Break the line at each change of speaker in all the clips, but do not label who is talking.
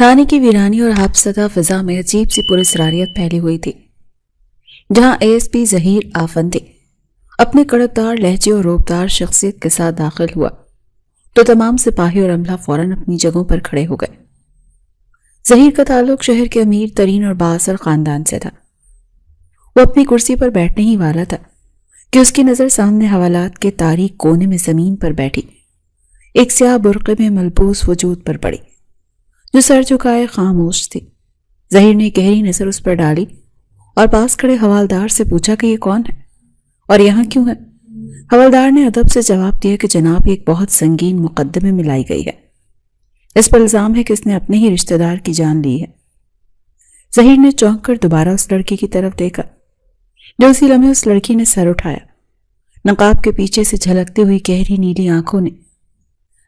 تھانے کی ویرانی اور حادثہ فضا میں عجیب سی پراسراریت پھیلی ہوئی تھی۔ جہاں A S P Zaheer Afandi اپنے کڑکدار لہجے اور روبدار شخصیت کے ساتھ داخل ہوا تو تمام سپاہی اور عملہ فوراً اپنی جگہوں پر کھڑے ہو گئے۔ ظہیر کا تعلق شہر کے امیر ترین اور بااثر خاندان سے تھا۔ وہ اپنی کرسی پر بیٹھنے ہی والا تھا کہ اس کی نظر سامنے حوالات کے تاریک کونے میں زمین پر بیٹھی ایک سیاہ برقعے میں ملبوس وجود پر پڑی جو سر جھکائے خاموش تھی۔ ظہیر نے گہری نظر اس پر ڈالی اور پاس کھڑے حوالدار سے پوچھا کہ یہ کون ہے اور یہاں کیوں ہے؟ حوالدار نے ادب سے جواب دیا کہ جناب ایک بہت سنگین مقدمے میں لائی گئی ہے۔ اس پر الزام ہے کہ اس نے اپنے ہی رشتہ دار کی جان لی ہے۔ ظہیر نے چونک کر دوبارہ اس لڑکی کی طرف دیکھا جو اسی لمحے اس لڑکی نے سر اٹھایا۔ نقاب کے پیچھے سے جھلکتی ہوئی گہری نیلی آنکھوں نے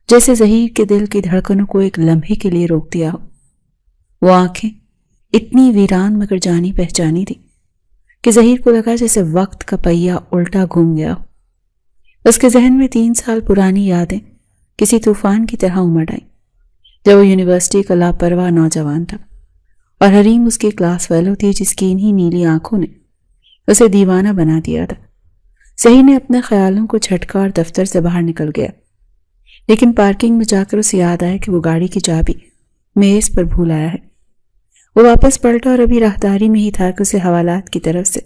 جیسے ظہیر کے دل کی دھڑکنوں کو ایک لمحے کے لیے روک دیا ہو۔ وہ آنکھیں اتنی ویران مگر جانی پہچانی تھی کہ ظہیر کو لگا جیسے وقت کا پہیہ الٹا گھوم گیا ہو۔ اس کے ذہن میں 3 سال پرانی یادیں کسی طوفان کی طرح امڑ آئیں جب وہ یونیورسٹی کا لاپرواہ نوجوان تھا اور حریم اس کی کلاس فیلو تھی جس کی انہی نیلی آنکھوں نے اسے دیوانہ بنا دیا تھا۔ ظہیر نے اپنے خیالوں کو جھٹکا اور دفتر سے باہر نکل گیا، لیکن پارکنگ میں جا کر اسے یاد آیا کہ وہ گاڑی کی چابی میز پر بھول آیا ہے۔ وہ واپس پلٹا اور ابھی راہداری میں ہی تھا کہ اسے حوالات کی طرف سے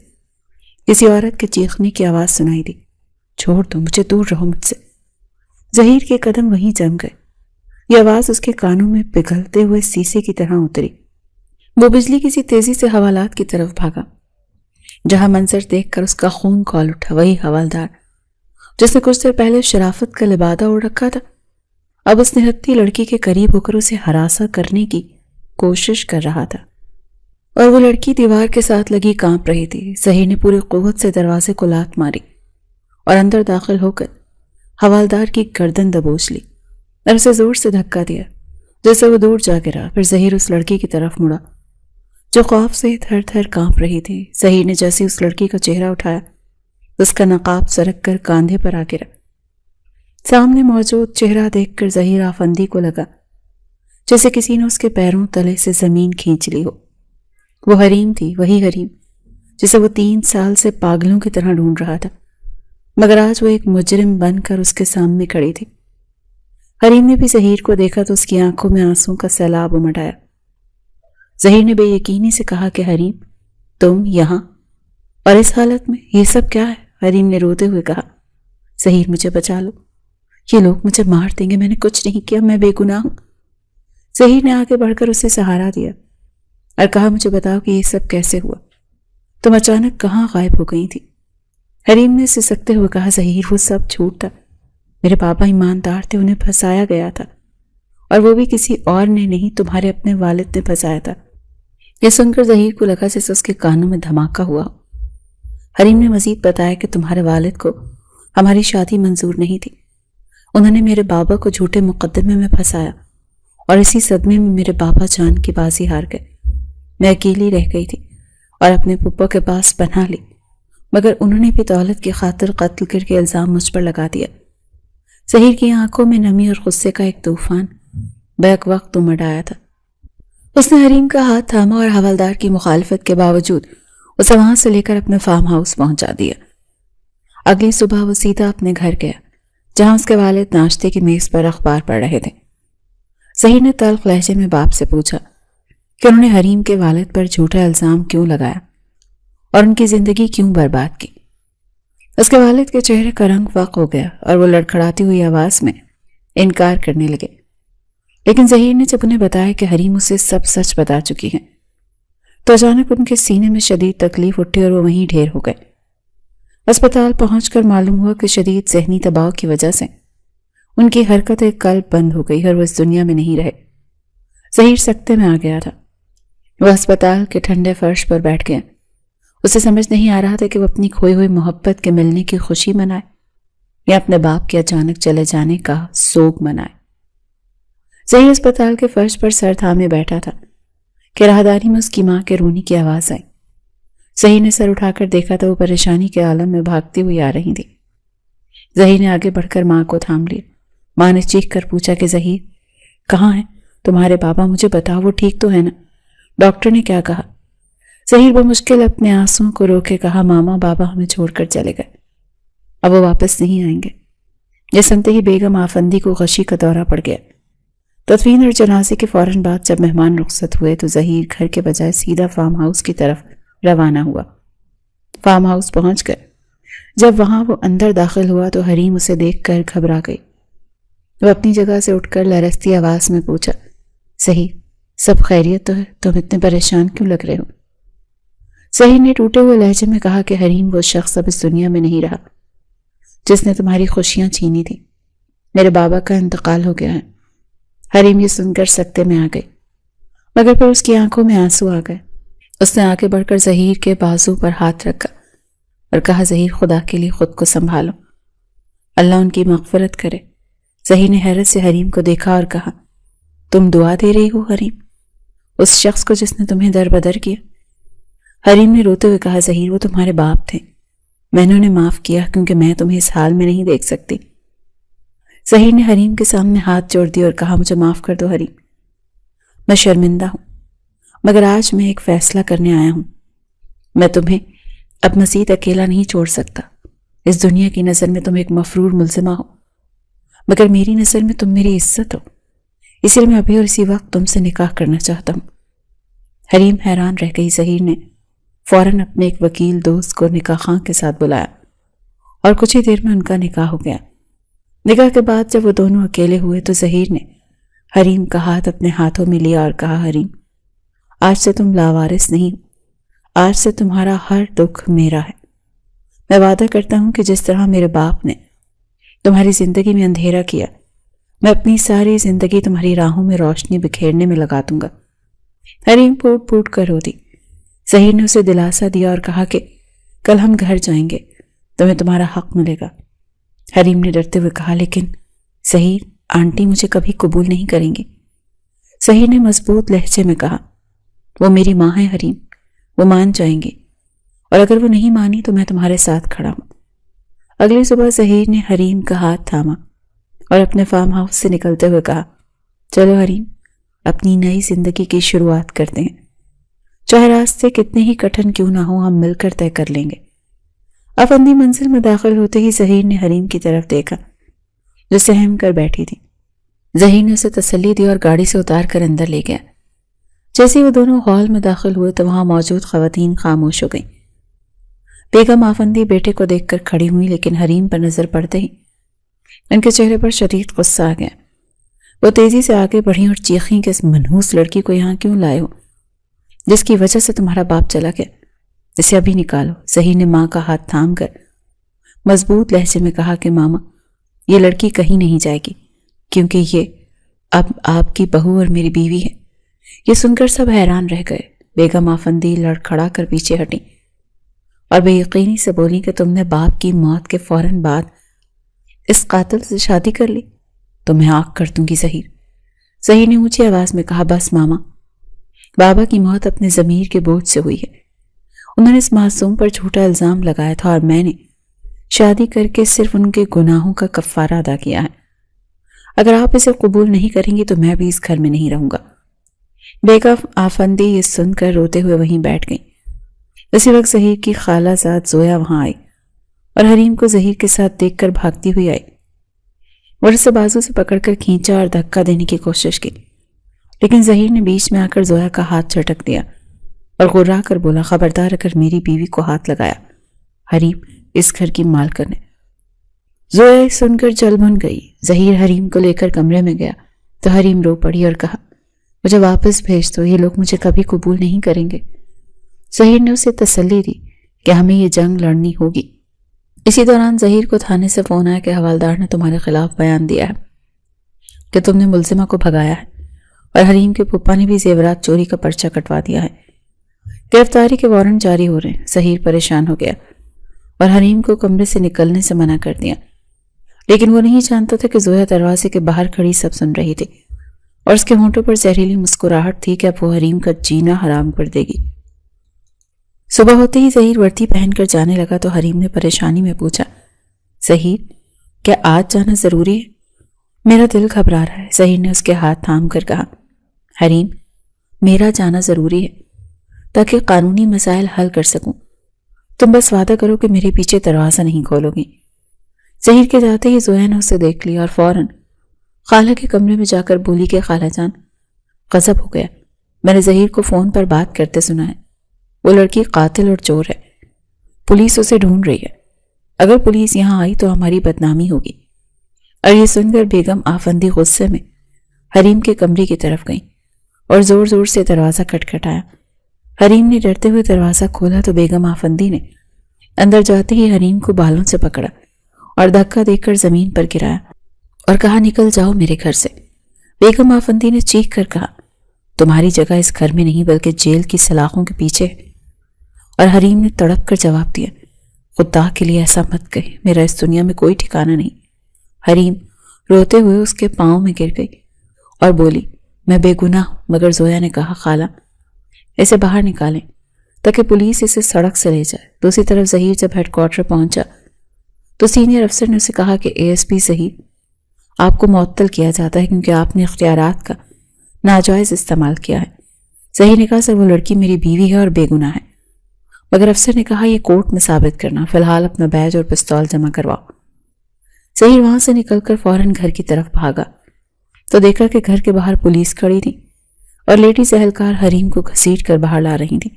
کسی عورت کے چیخنے کی آواز سنائی دی۔ چھوڑ دو مجھے، دور رہو مجھ سے۔ ظہیر کے قدم وہیں جم گئے۔ یہ آواز اس کے کانوں میں پگھلتے ہوئے سیسے کی طرح اتری۔ وہ بجلی کسی تیزی سے حوالات کی طرف بھاگا جہاں منظر دیکھ کر اس کا خون کھول اٹھا۔ وہی حوالدار جس نے کچھ دیر پہلے شرافت کا لبادہ اوڑھ رکھا تھا، اب اس نہتی لڑکی کے قریب ہو کر اسے ہراساں کرنے کی کوشش کر رہا تھا، اور وہ لڑکی دیوار کے ساتھ لگی کانپ رہی تھی۔ ظہیر نے پوری قوت سے دروازے کو لات ماری اور اندر داخل ہو کر حوالدار کی گردن دبوچ لی اور اسے زور سے دھکا دیا جیسے وہ دور جا گرا۔ پھر ظہیر اس لڑکی کی طرف مڑا جو خوف سے تھر تھر کانپ رہی تھی۔ ظہیر نے جیسے اس لڑکی کا چہرہ اٹھایا، اس کا نقاب سرک کر کاندھے پر آ گرا۔ سامنے موجود چہرہ دیکھ کر ظہیر آفندی کو لگا جیسے کسی نے اس کے پیروں تلے سے زمین کھینچ لی ہو۔ وہ حریم تھی، وہی حریم جسے وہ 3 سال سے پاگلوں کی طرح ڈھونڈ رہا تھا، مگر آج وہ ایک مجرم بن کر اس کے سامنے کھڑی تھی۔ حریم نے بھی ظہیر کو دیکھا تو اس کی آنکھوں میں آنسوں کا سیلاب امڑ آیا۔ ظہیر نے بے یقینی سے کہا کہ حریم تم یہاں اور اس حالت میں، یہ سب کیا ہے؟ حریم نے روتے ہوئے کہا ظہیر مجھے بچا لو، یہ لوگ مجھے مار دیں گے، میں نے کچھ نہیں کیا، میں بے گناہ ہوں۔ ظہیر نے آگے بڑھ کر اسے سہارا دیا اور کہا مجھے بتاؤ کہ یہ سب کیسے ہوا، تم اچانک کہاں غائب ہو گئی تھی؟ حریم نے سسکتے ہوئے کہا ظہیر وہ سب جھوٹ تھا، میرے بابا ایماندار تھے، انہیں پھنسایا گیا تھا، اور وہ بھی کسی اور نے نہیں، تمہارے اپنے والد نے پھنسایا تھا۔ یہ سن کر ظہیر کو لگا جیسے اس کے کانوں میں دھماکہ ہوا۔ حریم نے مزید بتایا کہ تمہارے والد کو ہماری شادی منظور نہیں تھی، انہوں نے میرے بابا کو جھوٹے مقدمے میں پھنسایا اور اسی صدمے میں میرے بابا جان کی بازی ہار گئے۔ میں اکیلی رہ گئی تھی اور اپنے پھپھو کے پاس پناہ لی، مگر انہوں نے بھی دولت کی خاطر قتل کر کے الزام مجھ پر لگا دیا۔ ظہیر کی آنکھوں میں نمی اور غصے کا ایک طوفان بیک وقت امڑ آیا تھا۔ اس نے حریم کا ہاتھ تھاما اور حوالدار کی مخالفت کے باوجود اسے وہاں سے لے کر اپنے فارم ہاؤس پہنچا دیا۔ اگلی صبح وہ سیدھا اپنے گھر گیا جہاں اس کے والد ناشتے کی میز پر اخبار پڑھ رہے تھے۔ ظہیر نے تلخ لہجے میں باپ سے پوچھا کہ انہوں نے حریم کے والد پر جھوٹا الزام کیوں لگایا اور ان کی زندگی کیوں برباد کی۔ اس کے والد کے چہرے کا رنگ فاق ہو گیا اور وہ لڑکھڑاتی ہوئی آواز میں انکار کرنے لگے، لیکن ظہیر نے جب انہیں بتایا کہ حریم اسے سب سچ بتا چکی ہیں تو اچانک ان کے سینے میں شدید تکلیف اٹھی اور وہ وہیں ڈھیر ہو گئے۔ اسپتال پہنچ کر معلوم ہوا کہ شدید ذہنی دباؤ کی وجہ سے ان کی حرکت قلب بند ہو گئی اور وہ اس دنیا میں نہیں رہے۔ ظہیر سکتے میں آ گیا تھا۔ وہ اسپتال کے ٹھنڈے فرش پر بیٹھ گیا۔ اسے سمجھ نہیں آ رہا تھا کہ وہ اپنی کھوئی ہوئی محبت کے ملنے کی خوشی منائے یا اپنے باپ کے اچانک چلے جانے کا سوگ منائے۔ ظہیر اسپتال کے فرش پر سر تھامے بیٹھا تھا کہ راہداری میں اس کی ماں کے رونے کی آواز آئی۔ ظہیر نے سر اٹھا کر دیکھا تو وہ پریشانی کے عالم میں بھاگتی ہوئی آ رہی تھی۔ ظہیر نے آگے بڑھ کر ماں کو تھام لیا۔ ماں نے چیخ کر پوچھا کہ ظہیر کہاں ہے؟ تمہارے بابا، مجھے بتاؤ وہ ٹھیک تو ہے نا؟ ڈاکٹر نے کیا کہا؟ ظہیر بمشکل اپنے آنسوں کو روکے کہا، ماما بابا ہمیں چھوڑ کر چلے گئے، اب وہ واپس نہیں آئیں گے۔ یہ سنتے ہی بیگم آفندی کو غشی کا دورہ پڑ گیا۔ تدفین اور جنازے کے فوراً بعد جب مہمان رخصت ہوئے تو ظہیر گھر کے بجائے سیدھا فارم ہاؤس کی طرف روانہ ہوا۔ فارم ہاؤس پہنچ گئے۔ جب وہاں وہ اندر داخل ہوا تو حریم اسے دیکھ کر گھبرا گئی۔ وہ اپنی جگہ سے اٹھ کر لرزتی آواز میں پوچھا، ظہیر سب خیریت تو ہے؟ تم اتنے پریشان کیوں لگ رہے ہو؟ ظہیر نے ٹوٹے ہوئے لہجے میں کہا کہ حریم وہ شخص اب اس دنیا میں نہیں رہا جس نے تمہاری خوشیاں چھینی تھی۔ میرے بابا کا انتقال ہو گیا ہے۔ حریم یہ سن کر سکتے میں آ گئی، مگر پھر اس کی آنکھوں میں آنسو آ گئے۔ اس نے آگے بڑھ کر ظہیر کے بازو پر ہاتھ رکھا اور کہا، ظہیر خدا کے لیے خود کو سنبھالو، اللہ ان کی مغفرت کرے۔ ظہیر نے حیرت سے حریم کو دیکھا اور کہا، تم دعا دے رہی ہو حریم اس شخص کو جس نے تمہیں در بدر کیا؟ حریم نے روتے ہوئے کہا، ظہیر وہ تمہارے باپ تھے، میں نے انہیں معاف کیا کیونکہ میں تمہیں اس حال میں نہیں دیکھ سکتی۔ ظہیر نے حریم کے سامنے ہاتھ جوڑ دیے اور کہا، مجھے معاف کر دو حریم، میں شرمندہ ہوں، مگر آج میں ایک فیصلہ کرنے آیا ہوں۔ میں تمہیں اب مزید اکیلا نہیں چھوڑ سکتا۔ اس دنیا کی نظر میں تم ایک مفرور ملزمہ ہو، مگر میری نظر میں تم میری عزت ہو، اس لیے میں ابھی اور اسی وقت تم سے نکاح کرنا چاہتا ہوں۔ حریم حیران رہ گئی۔ ظہیر نے فوراً اپنے ایک وکیل دوست کو نکاح خواں کے ساتھ بلایا اور کچھ ہی دیر میں ان کا نکاح ہو گیا۔ نکاح کے بعد جب وہ دونوں اکیلے ہوئے تو ظہیر نے حریم کا ہاتھ اپنے ہاتھوں میں لیا اور کہا، حریم آج سے تم لاوارث نہیں، آج سے تمہارا ہر دکھ میرا ہے۔ میں وعدہ کرتا ہوں کہ جس طرح میرے باپ نے تمہاری زندگی میں اندھیرا کیا، میں اپنی ساری زندگی تمہاری راہوں میں روشنی بکھیرنے میں لگا دوں گا۔ حریم پھوٹ پھوٹ کر رو دی۔ ظہیر نے اسے دلاسا دیا اور کہا کہ کل ہم گھر جائیں گے، تمہیں تمہارا حق ملے گا۔ حریم نے ڈرتے ہوئے کہا، لیکن ظہیر آنٹی مجھے کبھی قبول نہیں کریں گی۔ ظہیر نے مضبوط لہجے میں کہا، وہ میری ماں ہے حریم، وہ مان جائیں گی، اور اگر وہ نہیں مانی تو میں تمہارے ساتھ کھڑا ہوں۔ اگلی صبح ظہیر نے حریم کا ہاتھ تھاما اور اپنے فارم ہاؤس سے نکلتے ہوئے کہا، چلو حریم اپنی نئی زندگی کی شروعات کرتے ہیں، چاہے راستے کتنے ہی کٹھن کیوں نہ ہو، ہم مل کر طے کر لیں گے۔ آفندی منزل میں داخل ہوتے ہی ظہیر نے حریم کی طرف دیکھا جو سہم کر بیٹھی تھی۔ ظہیر نے اسے تسلی دی اور گاڑی سے اتار کر اندر لے گیا۔ جیسے وہ دونوں ہال میں داخل ہوئے تو وہاں موجود خواتین خاموش ہو گئیں۔ بیگم آفندی بیٹے کو دیکھ کر کھڑی ہوئی، لیکن حریم پر نظر پڑتے ہی ان کے چہرے پر شدید غصہ آ گیا۔ وہ تیزی سے آگے بڑھیں اور چیخیں کہ اس منحوس لڑکی کو یہاں کیوں لائے ہو جس کی وجہ سے تمہارا باپ چلا گیا؟ اسے ابھی نکالو۔ ظہیر نے ماں کا ہاتھ تھام کر مضبوط لہجے میں کہا کہ ماما یہ لڑکی کہیں نہیں جائے گی کیونکہ یہ اب آپ کی بہو اور میری بیوی ہے۔ یہ سن کر سب حیران رہ گئے۔ بیگم آفندی لڑکھڑا کر پیچھے ہٹیں اور بے یقینی سے بولی کہ تم نے باپ کی موت کے فوراً بعد اس قاتل سے شادی کر لی؟ تو میں آگ کر دوں گی ظہیر۔ ظہیر نے اونچی آواز میں کہا، بس ماما، بابا کی موت اپنے ضمیر کے بوجھ سے ہوئی ہے۔ انہوں نے اس معصوم پر جھوٹا الزام لگایا تھا اور میں نے شادی کر کے صرف ان کے گناہوں کا کفارہ ادا کیا ہے۔ اگر آپ اسے قبول نہیں کریں گی تو میں بھی اس گھر میں نہیں رہوں گا۔ بیگم آفندی یہ سن کر روتے ہوئے وہیں بیٹھ گئیں۔ اسی وقت ظہیر کی خالہ زاد زویا وہاں آئی اور حریم کو ظہیر کے ساتھ دیکھ کر بھاگتی ہوئی آئی اور اسے بازو سے پکڑ کر کھینچا اور دھکا دینے کی کوشش کی، لیکن ظہیر نے بیچ میں آ کر زویا کا ہاتھ جھٹک دیا اور غرا کر بولا، خبردار اگر میری بیوی کو ہاتھ لگایا، حریم اس گھر کی مالکن ہے۔ زویا سن کر جل بھن گئی۔ ظہیر حریم کو لے کر کمرے میں گیا تو حریم رو پڑی اور کہا، مجھے واپس بھیج دو، یہ لوگ مجھے کبھی قبول نہیں کریں گے۔ ظہیر نے اسے تسلی دی کہ ہمیں یہ جنگ لڑنی ہوگی۔ اسی دوران ظہیر کو تھانے سے فون آیا کہ حوالدار نے تمہارے خلاف بیان دیا ہے کہ تم نے ملزمہ کو بھگایا ہے اور حریم کے پھپھا نے بھی زیورات چوری کا پرچہ کٹوا دیا ہے۔ گرفتاری کے وارنٹ جاری ہو رہے ہیں۔ ظہیر پریشان ہو گیا اور حریم کو کمرے سے نکلنے سے منع کر دیا، لیکن وہ نہیں جانتا تھا کہ زویا دروازے کے باہر کھڑی سب سن رہی تھی اور اس کے ہونٹوں پر زہریلی مسکراہٹ تھی کہ اب وہ حریم کا جینا حرام کر دے گی۔ صبح ہوتے ہی ظہیر وردی پہن کر جانے لگا تو حریم نے پریشانی میں پوچھا، ظہیر کیا آج جانا ضروری ہے؟ میرا دل گھبرا رہا ہے۔ ظہیر نے اس کے ہاتھ تھام کر کہا، حریم، میرا جانا ضروری ہے تاکہ قانونی مسائل حل کر سکوں. تم بس وعدہ کرو کہ میرے پیچھے دروازہ نہیں کھولو گی. ظہیر کے جاتے ہی زویا نے اسے دیکھ لیا اور فوراً خالہ کے کمرے میں جا کر بولی کہ خالہ جان، غضب ہو گیا. میں نے ظہیر کو فون پر بات کرتے سنا ہے. وہ لڑکی قاتل اور چور ہے. پولیس اسے ڈھونڈ رہی ہے. اگر پولیس یہاں آئی تو ہماری بدنامی ہوگی. اور یہ سن کر بیگم آفندی غصے میں حریم کے کمرے کی طرف گئیں اور زور زور سے دروازہ کھٹکھٹایا. حریم نے ڈرتے ہوئے دروازہ کھولا تو بیگم آفندی نے اندر جاتے ہی حریم کو بالوں سے پکڑا اور دھکا دے کر زمین پر گرایا اور کہا، نکل جاؤ میرے گھر سے. بیگم آفندی نے چیخ کر کہا، تمہاری جگہ اس گھر میں نہیں بلکہ جیل کی سلاخوں کے پیچھے ہے. اور حریم نے تڑپ کر جواب دیا، خدا کے لیے ایسا مت کہے، میرا اس دنیا میں کوئی ٹھکانہ نہیں. حریم روتے ہوئے اس کے پاؤں میں گر گئی اور بولی، میں بے گناہ ہوں. مگر زویا نے کہا، خالہ اسے باہر نکالیں تاکہ پولیس اسے سڑک سے لے جائے. دوسری طرف ظہیر جب ہیڈ کوارٹر پہنچا تو سینئر افسر نے اسے کہا کہ ASP ظہیر، آپ کو معطل کیا جاتا ہے کیونکہ آپ نے اختیارات کا ناجائز استعمال کیا ہے. ظہیر نے کہا، سر وہ لڑکی میری بیوی ہے اور بے گناہ ہے. مگر افسر نے کہا، یہ کورٹ میں ثابت کرنا، فی الحال اپنا بیج اور پستول جمع کرواؤ. ظہیر وہاں سے نکل کر فوراً گھر کی طرف بھاگا تو دیکھا کہ گھر کے باہر پولیس کھڑی تھی اور لیڈیز اہلکار حریم کو گھسیٹ کر باہر لا رہی تھی.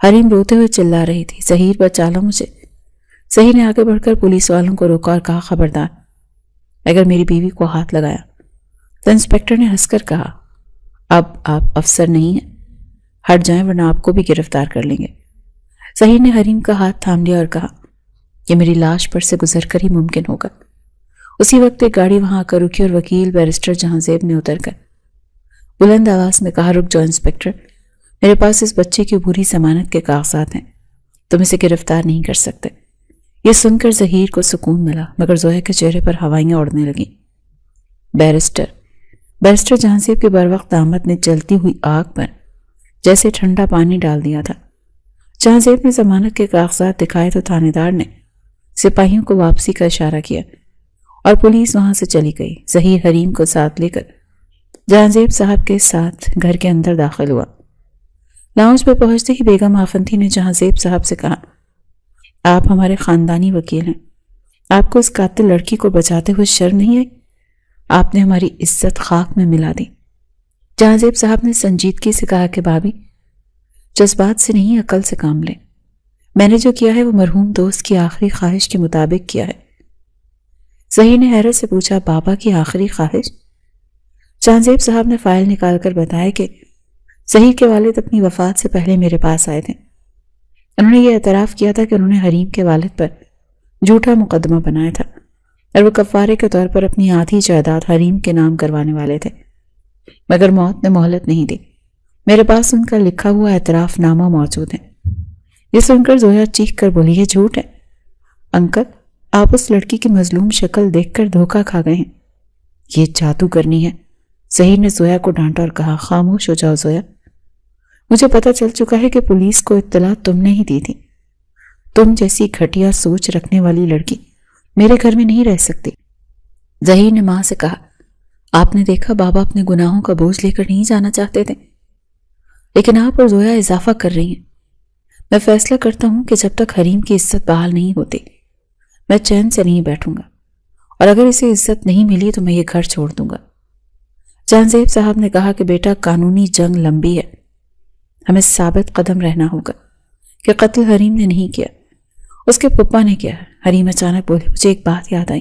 حریم روتے ہوئے چلا رہی تھی، ظہیر بچا لو مجھے. ظہیر نے آگے بڑھ کر پولیس والوں کو روکا اور کہا، خبردار اگر میری بیوی کو ہاتھ لگایا. تو انسپکٹر نے ہنس کر کہا، اب آپ افسر نہیں ہیں، ہٹ جائیں ورنہ آپ کو بھی گرفتار کر لیں گے. ظہیر نے حریم کا ہاتھ تھام لیا اور کہا، یہ میری لاش پر سے گزر کر ہی ممکن ہوگا. اسی وقت ایک گاڑی وہاں آ کر رکی اور وکیل بیرسٹر جہاں زیب نے اتر کر بلند آواز میں کہا، رک جاؤ انسپکٹر، میرے پاس اس بچے کی پوری ضمانت کے کاغذات ہیں، تم اسے گرفتار نہیں کر سکتے. یہ سن کر ظہیر کو سکون ملا مگر زویا کے چہرے پر ہوائیاں اڑنے لگیں. بیرسٹر جہاں زیب کے بروقت آمد نے جلتی ہوئی آگ پر جیسے ٹھنڈا پانی ڈال دیا تھا. جہاں زیب نے ضمانت کے کاغذات دکھائے تو تھانے دار نے سپاہیوں کو واپسی کا اشارہ کیا اور پولیس وہاں سے چلی گئی. ظہیر حریم کو ساتھ لے کر جہاں زیب صاحب کے ساتھ گھر کے اندر داخل ہوا. لاؤنج پہ پہنچتے ہی بیگم آفندی نے جہاں زیب صاحب سے کہا، آپ ہمارے خاندانی وکیل ہیں، آپ کو اس قاتل لڑکی کو بچاتے ہوئے شرم نہیں آئی؟ آپ نے ہماری عزت خاک میں ملا دی. جہاں زیب صاحب نے سنجیدگی سے کہا کہ بھابی، جذبات سے نہیں عقل سے کام لیں. میں نے جو کیا ہے وہ مرحوم دوست کی آخری خواہش کے مطابق کیا ہے. ظہیر نے حیرت سے پوچھا، بابا کی آخری خواہش؟ جہاں زیب صاحب نے فائل نکال کر بتایا کہ ظہیر کے والد اپنی وفات سے پہلے میرے پاس آئے تھے. انہوں نے یہ اعتراف کیا تھا کہ انہوں نے حریم کے والد پر جھوٹا مقدمہ بنایا تھا اور وہ کفارے کے طور پر اپنی آدھی جائیداد حریم کے نام کروانے والے تھے، مگر موت نے مہلت نہیں دی. میرے پاس ان کا لکھا ہوا اعتراف نامہ موجود ہے. یہ سن کر زویا چیخ کر بولی، یہ جھوٹ ہے. انکل، آپ اس لڑکی کی مظلوم شکل دیکھ کر دھوکہ کھا گئے ہیں، یہ جادو کرنی ہے. ظہیر نے زویا کو ڈانٹا اور کہا، خاموش ہو جاؤ زویا، مجھے پتہ چل چکا ہے کہ پولیس کو اطلاع تم نے ہی دی تھی. تم جیسی گھٹیا سوچ رکھنے والی لڑکی میرے گھر میں نہیں رہ سکتی. ظہیر نے ماں سے کہا، آپ نے دیکھا بابا اپنے گناہوں کا بوجھ لے کر نہیں جانا چاہتے تھے، لیکن آپ اور زویا اضافہ کر رہی ہیں. میں فیصلہ کرتا ہوں کہ جب تک حریم کی عزت بحال نہیں ہوتی میں چین سے نہیں بیٹھوں گا، اور اگر اسے عزت نہیں ملی تو میں یہ گھر چھوڑ دوں گا. جہاں زیب صاحب نے کہا کہ بیٹا، قانونی جنگ لمبی ہے، ہمیں ثابت قدم رہنا ہوگا کہ قتل حریم نے نہیں کیا، اس کے پپا نے کیا. حریم اچانک بولی، مجھے ایک بات یاد آئی.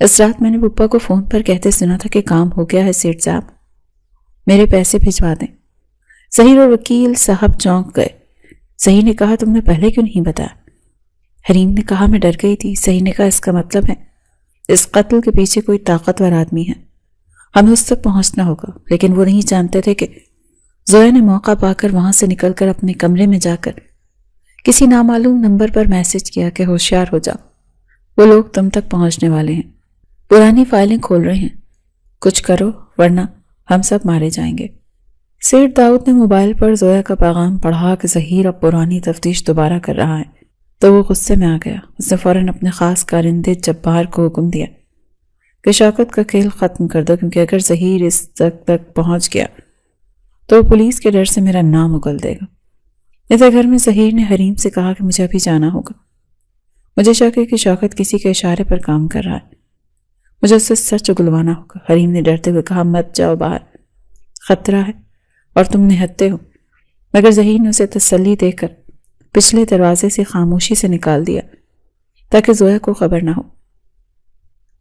اس رات میں نے پپا کو فون پر کہتے سنا تھا کہ کام ہو گیا ہے سیٹھ صاحب، میرے پیسے بھجوا دیں. ظہیر اور وکیل صاحب چونک گئے. ظہیر نے کہا، تم نے پہلے کیوں نہیں بتایا؟ حریم نے کہا، میں ڈر گئی تھی. ظہیر نے کہا، اس کا مطلب ہے اس قتل کے پیچھے کوئی طاقتور آدمی ہے، ہمیں اس تک پہنچنا ہوگا. لیکن وہ نہیں جانتے تھے کہ زویا نے موقع پا کر وہاں سے نکل کر اپنے کمرے میں جا کر کسی نامعلوم نمبر پر میسج کیا کہ ہوشیار ہو جاؤ، وہ لوگ تم تک پہنچنے والے ہیں، پرانی فائلیں کھول رہے ہیں، کچھ کرو ورنہ ہم سب مارے جائیں گے. سیٹھ داؤد نے موبائل پر زویا کا پیغام پڑھا کہ ظہیر اب پرانی تفتیش دوبارہ کر رہا ہے تو وہ غصے میں آ گیا. اس نے فوراً اپنے خاص کارندے جبار کو حکم دیا کہ شوکت کا کھیل ختم کر دو، کیونکہ اگر ظہیر اس تک پہنچ گیا تو وہ پولیس کے ڈر سے میرا نام اگل دے گا۔ ادھر گھر میں ظہیر نے حریم سے کہا کہ مجھے ابھی جانا ہوگا۔ مجھے شک ہے کہ شوکت کسی کے اشارے پر کام کر رہا ہے، مجھے اس سے سچ اگلوانا ہوگا۔ حریم نے ڈرتے ہوئے کہا مت جاؤ باہر، خطرہ ہے اور تم نہتے ہو، مگر ظہیر نے اسے تسلی دے کر پچھلے دروازے سے خاموشی سے نکال دیا تاکہ زویا کو خبر نہ ہو۔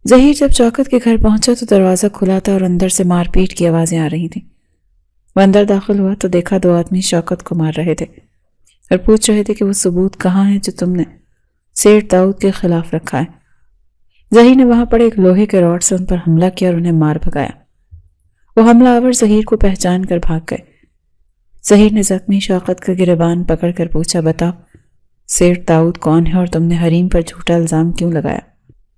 ظہیر جب شوکت کے گھر پہنچا تو دروازہ کھلا تھا اور اندر سے مار پیٹ کی آوازیں آ رہی تھیں۔ وہ اندر داخل ہوا تو دیکھا 2 آدمی شوکت کو مار رہے تھے اور پوچھ رہے تھے کہ وہ ثبوت کہاں ہے جو تم نے سیٹھ داؤد کے خلاف رکھا ہے۔ ظہیر نے وہاں پڑے ایک لوہے کے راڈ سے ان پر حملہ کیا اور انہیں مار بھگایا۔ وہ حملہ آور ظہیر کو پہچان کر بھاگ گئے۔ ظہیر نے زخمی شوکت کا گریبان پکڑ کر پوچھا بتاؤ سیٹھ داؤد کون ہے اور تم نے حریم پر جھوٹا الزام کیوں لگایا؟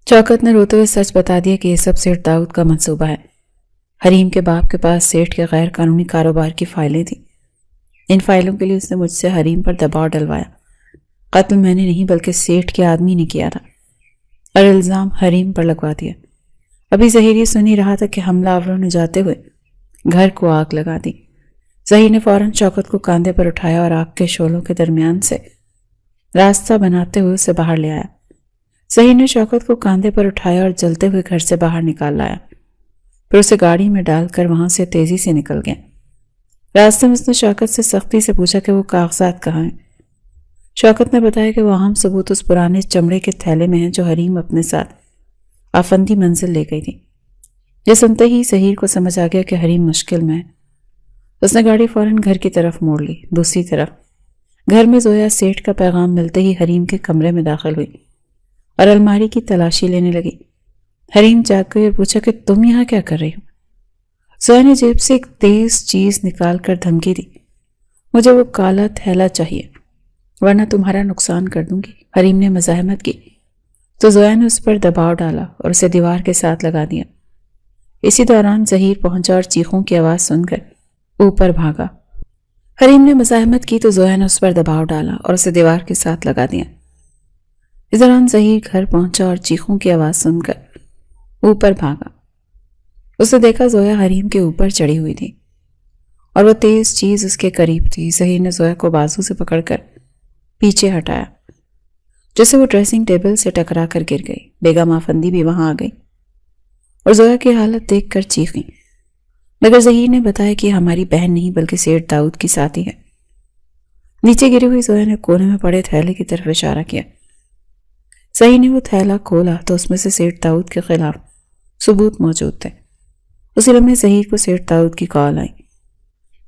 شوکت نے روتے ہوئے سچ بتا دیا کہ یہ سب سیٹھ داؤد کا منصوبہ ہے۔ حریم کے باپ کے پاس سیٹھ کے غیر قانونی کاروبار کی فائلیں تھیں۔ ان فائلوں کے لیے اس نے مجھ سے حریم پر دباؤ ڈلوایا۔ قتل میں نے نہیں بلکہ سیٹھ کے آدمی نے کیا تھا اور الزام حریم پر لگوا دیا۔ ابھی ظہیر یہ سن ہی رہا تھا کہ حملہ آوروں نے جاتے ہوئے گھر کو آگ لگا دی۔ ظہیر نے فوراً شوکت کو کاندھے پر اٹھایا اور آگ کے شعلوں کے درمیان سے راستہ بناتے ہوئے اسے باہر لے آیا۔ ظہیر نے شوکت کو کاندھے پر اٹھایا اور جلتے ہوئے گھر سے باہر نکال لایا، پھر اسے گاڑی میں ڈال کر وہاں سے تیزی سے نکل گیا۔ راستے میں اس نے شوکت سے سختی سے پوچھا کہ وہ کاغذات کہاں ہیں۔ شوکت نے بتایا کہ وہ اہم ثبوت اس پرانے چمڑے کے تھیلے میں ہیں جو حریم اپنے ساتھ آفندی منزل لے گئی تھی۔ یہ سنتے ہی ظہیر کو سمجھ آ گیا کہ حریم مشکل میں ہے۔ اس نے گاڑی فوراً گھر کی طرف موڑ لی۔ دوسری طرف گھر میں زویا سیٹھ کا پیغام ملتے ہی حریم کے کمرے میں داخل ہوئی اور الماری کی تلاشی لینے لگی۔ حریم جاگ گئی اور پوچھا کہ تم یہاں کیا کر رہی ہو؟ زویا نے جیب سے ایک تیز چیز نکال کر دھمکی دی، مجھے وہ کالا تھیلا چاہیے ورنہ تمہارا نقصان کر دوں گی۔ حریم نے مزاحمت کی تو زویا نے اس پر دباؤ ڈالا اور اسے دیوار کے ساتھ لگا دیا۔ اسی دوران ظہیر پہنچا اور چیخوں کی آواز سن کر اوپر بھاگا۔ حریم نے مزاحمت کی تو زویا نے اس پر دباؤ ڈالا اور اسے دیوار کے ساتھ لگا دیا۔ اس دوران ظہیر گھر پہنچا اور چیخوں کی آواز سن کر اوپر بھاگا۔ اس نے دیکھا زویا حریم کے اوپر چڑھی ہوئی تھی اور وہ تیز چیز اس کے قریب تھی۔ ظہیر نے زویا کو بازو سے پکڑ کر پیچھے ہٹایا جسے وہ ڈریسنگ ٹیبل سے ٹکرا کر گر گئی۔ بیگم آفندی بھی وہاں آ گئی اور زویا کی حالت دیکھ کر چیخیں، مگر ظہیر نے بتایا کہ ہماری بہن نہیں بلکہ سیٹھ داؤد کی ساتھی ہے۔ نیچے گری ہوئی زویا نے کونے میں پڑے تھیلے کی طرف اشارہ کیا۔ ظہیر نے وہ تھیلا کھولا تو اس میں سے سیٹھ داؤد کے خلاف ثبوت موجود تھے۔ اسی لمحے ظہیر کو سیٹھ داؤد کی کال آئی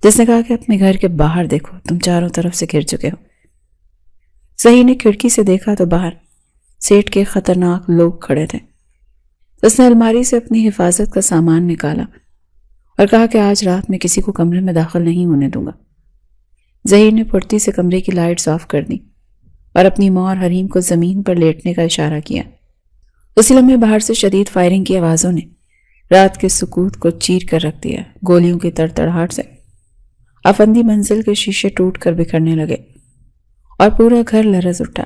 جس نے کہا کہ اپنے گھر کے باہر دیکھو، تم چاروں طرف سے گھر چکے ہو۔ ظہیر نے کھڑکی سے دیکھا تو باہر سیٹھ کے خطرناک لوگ کھڑے تھے۔ اس نے الماری سے اپنی حفاظت کا سامان نکالا اور کہا کہ آج رات میں کسی کو کمرے میں داخل نہیں ہونے دوں گا۔ ظہیر نے پھرتی سے کمرے کی لائٹس آف کر دی اور اپنی ماں اور حریم کو زمین پر لیٹنے کا اشارہ کیا۔ اسی لمحے باہر سے شدید فائرنگ کی آوازوں نے رات کے سکوت کو چیر کر رکھ دیا۔ گولیوں کی تڑتڑاہٹ سے آفندی منزل کے شیشے ٹوٹ کر بکھرنے لگے اور پورا گھر لرز اٹھا۔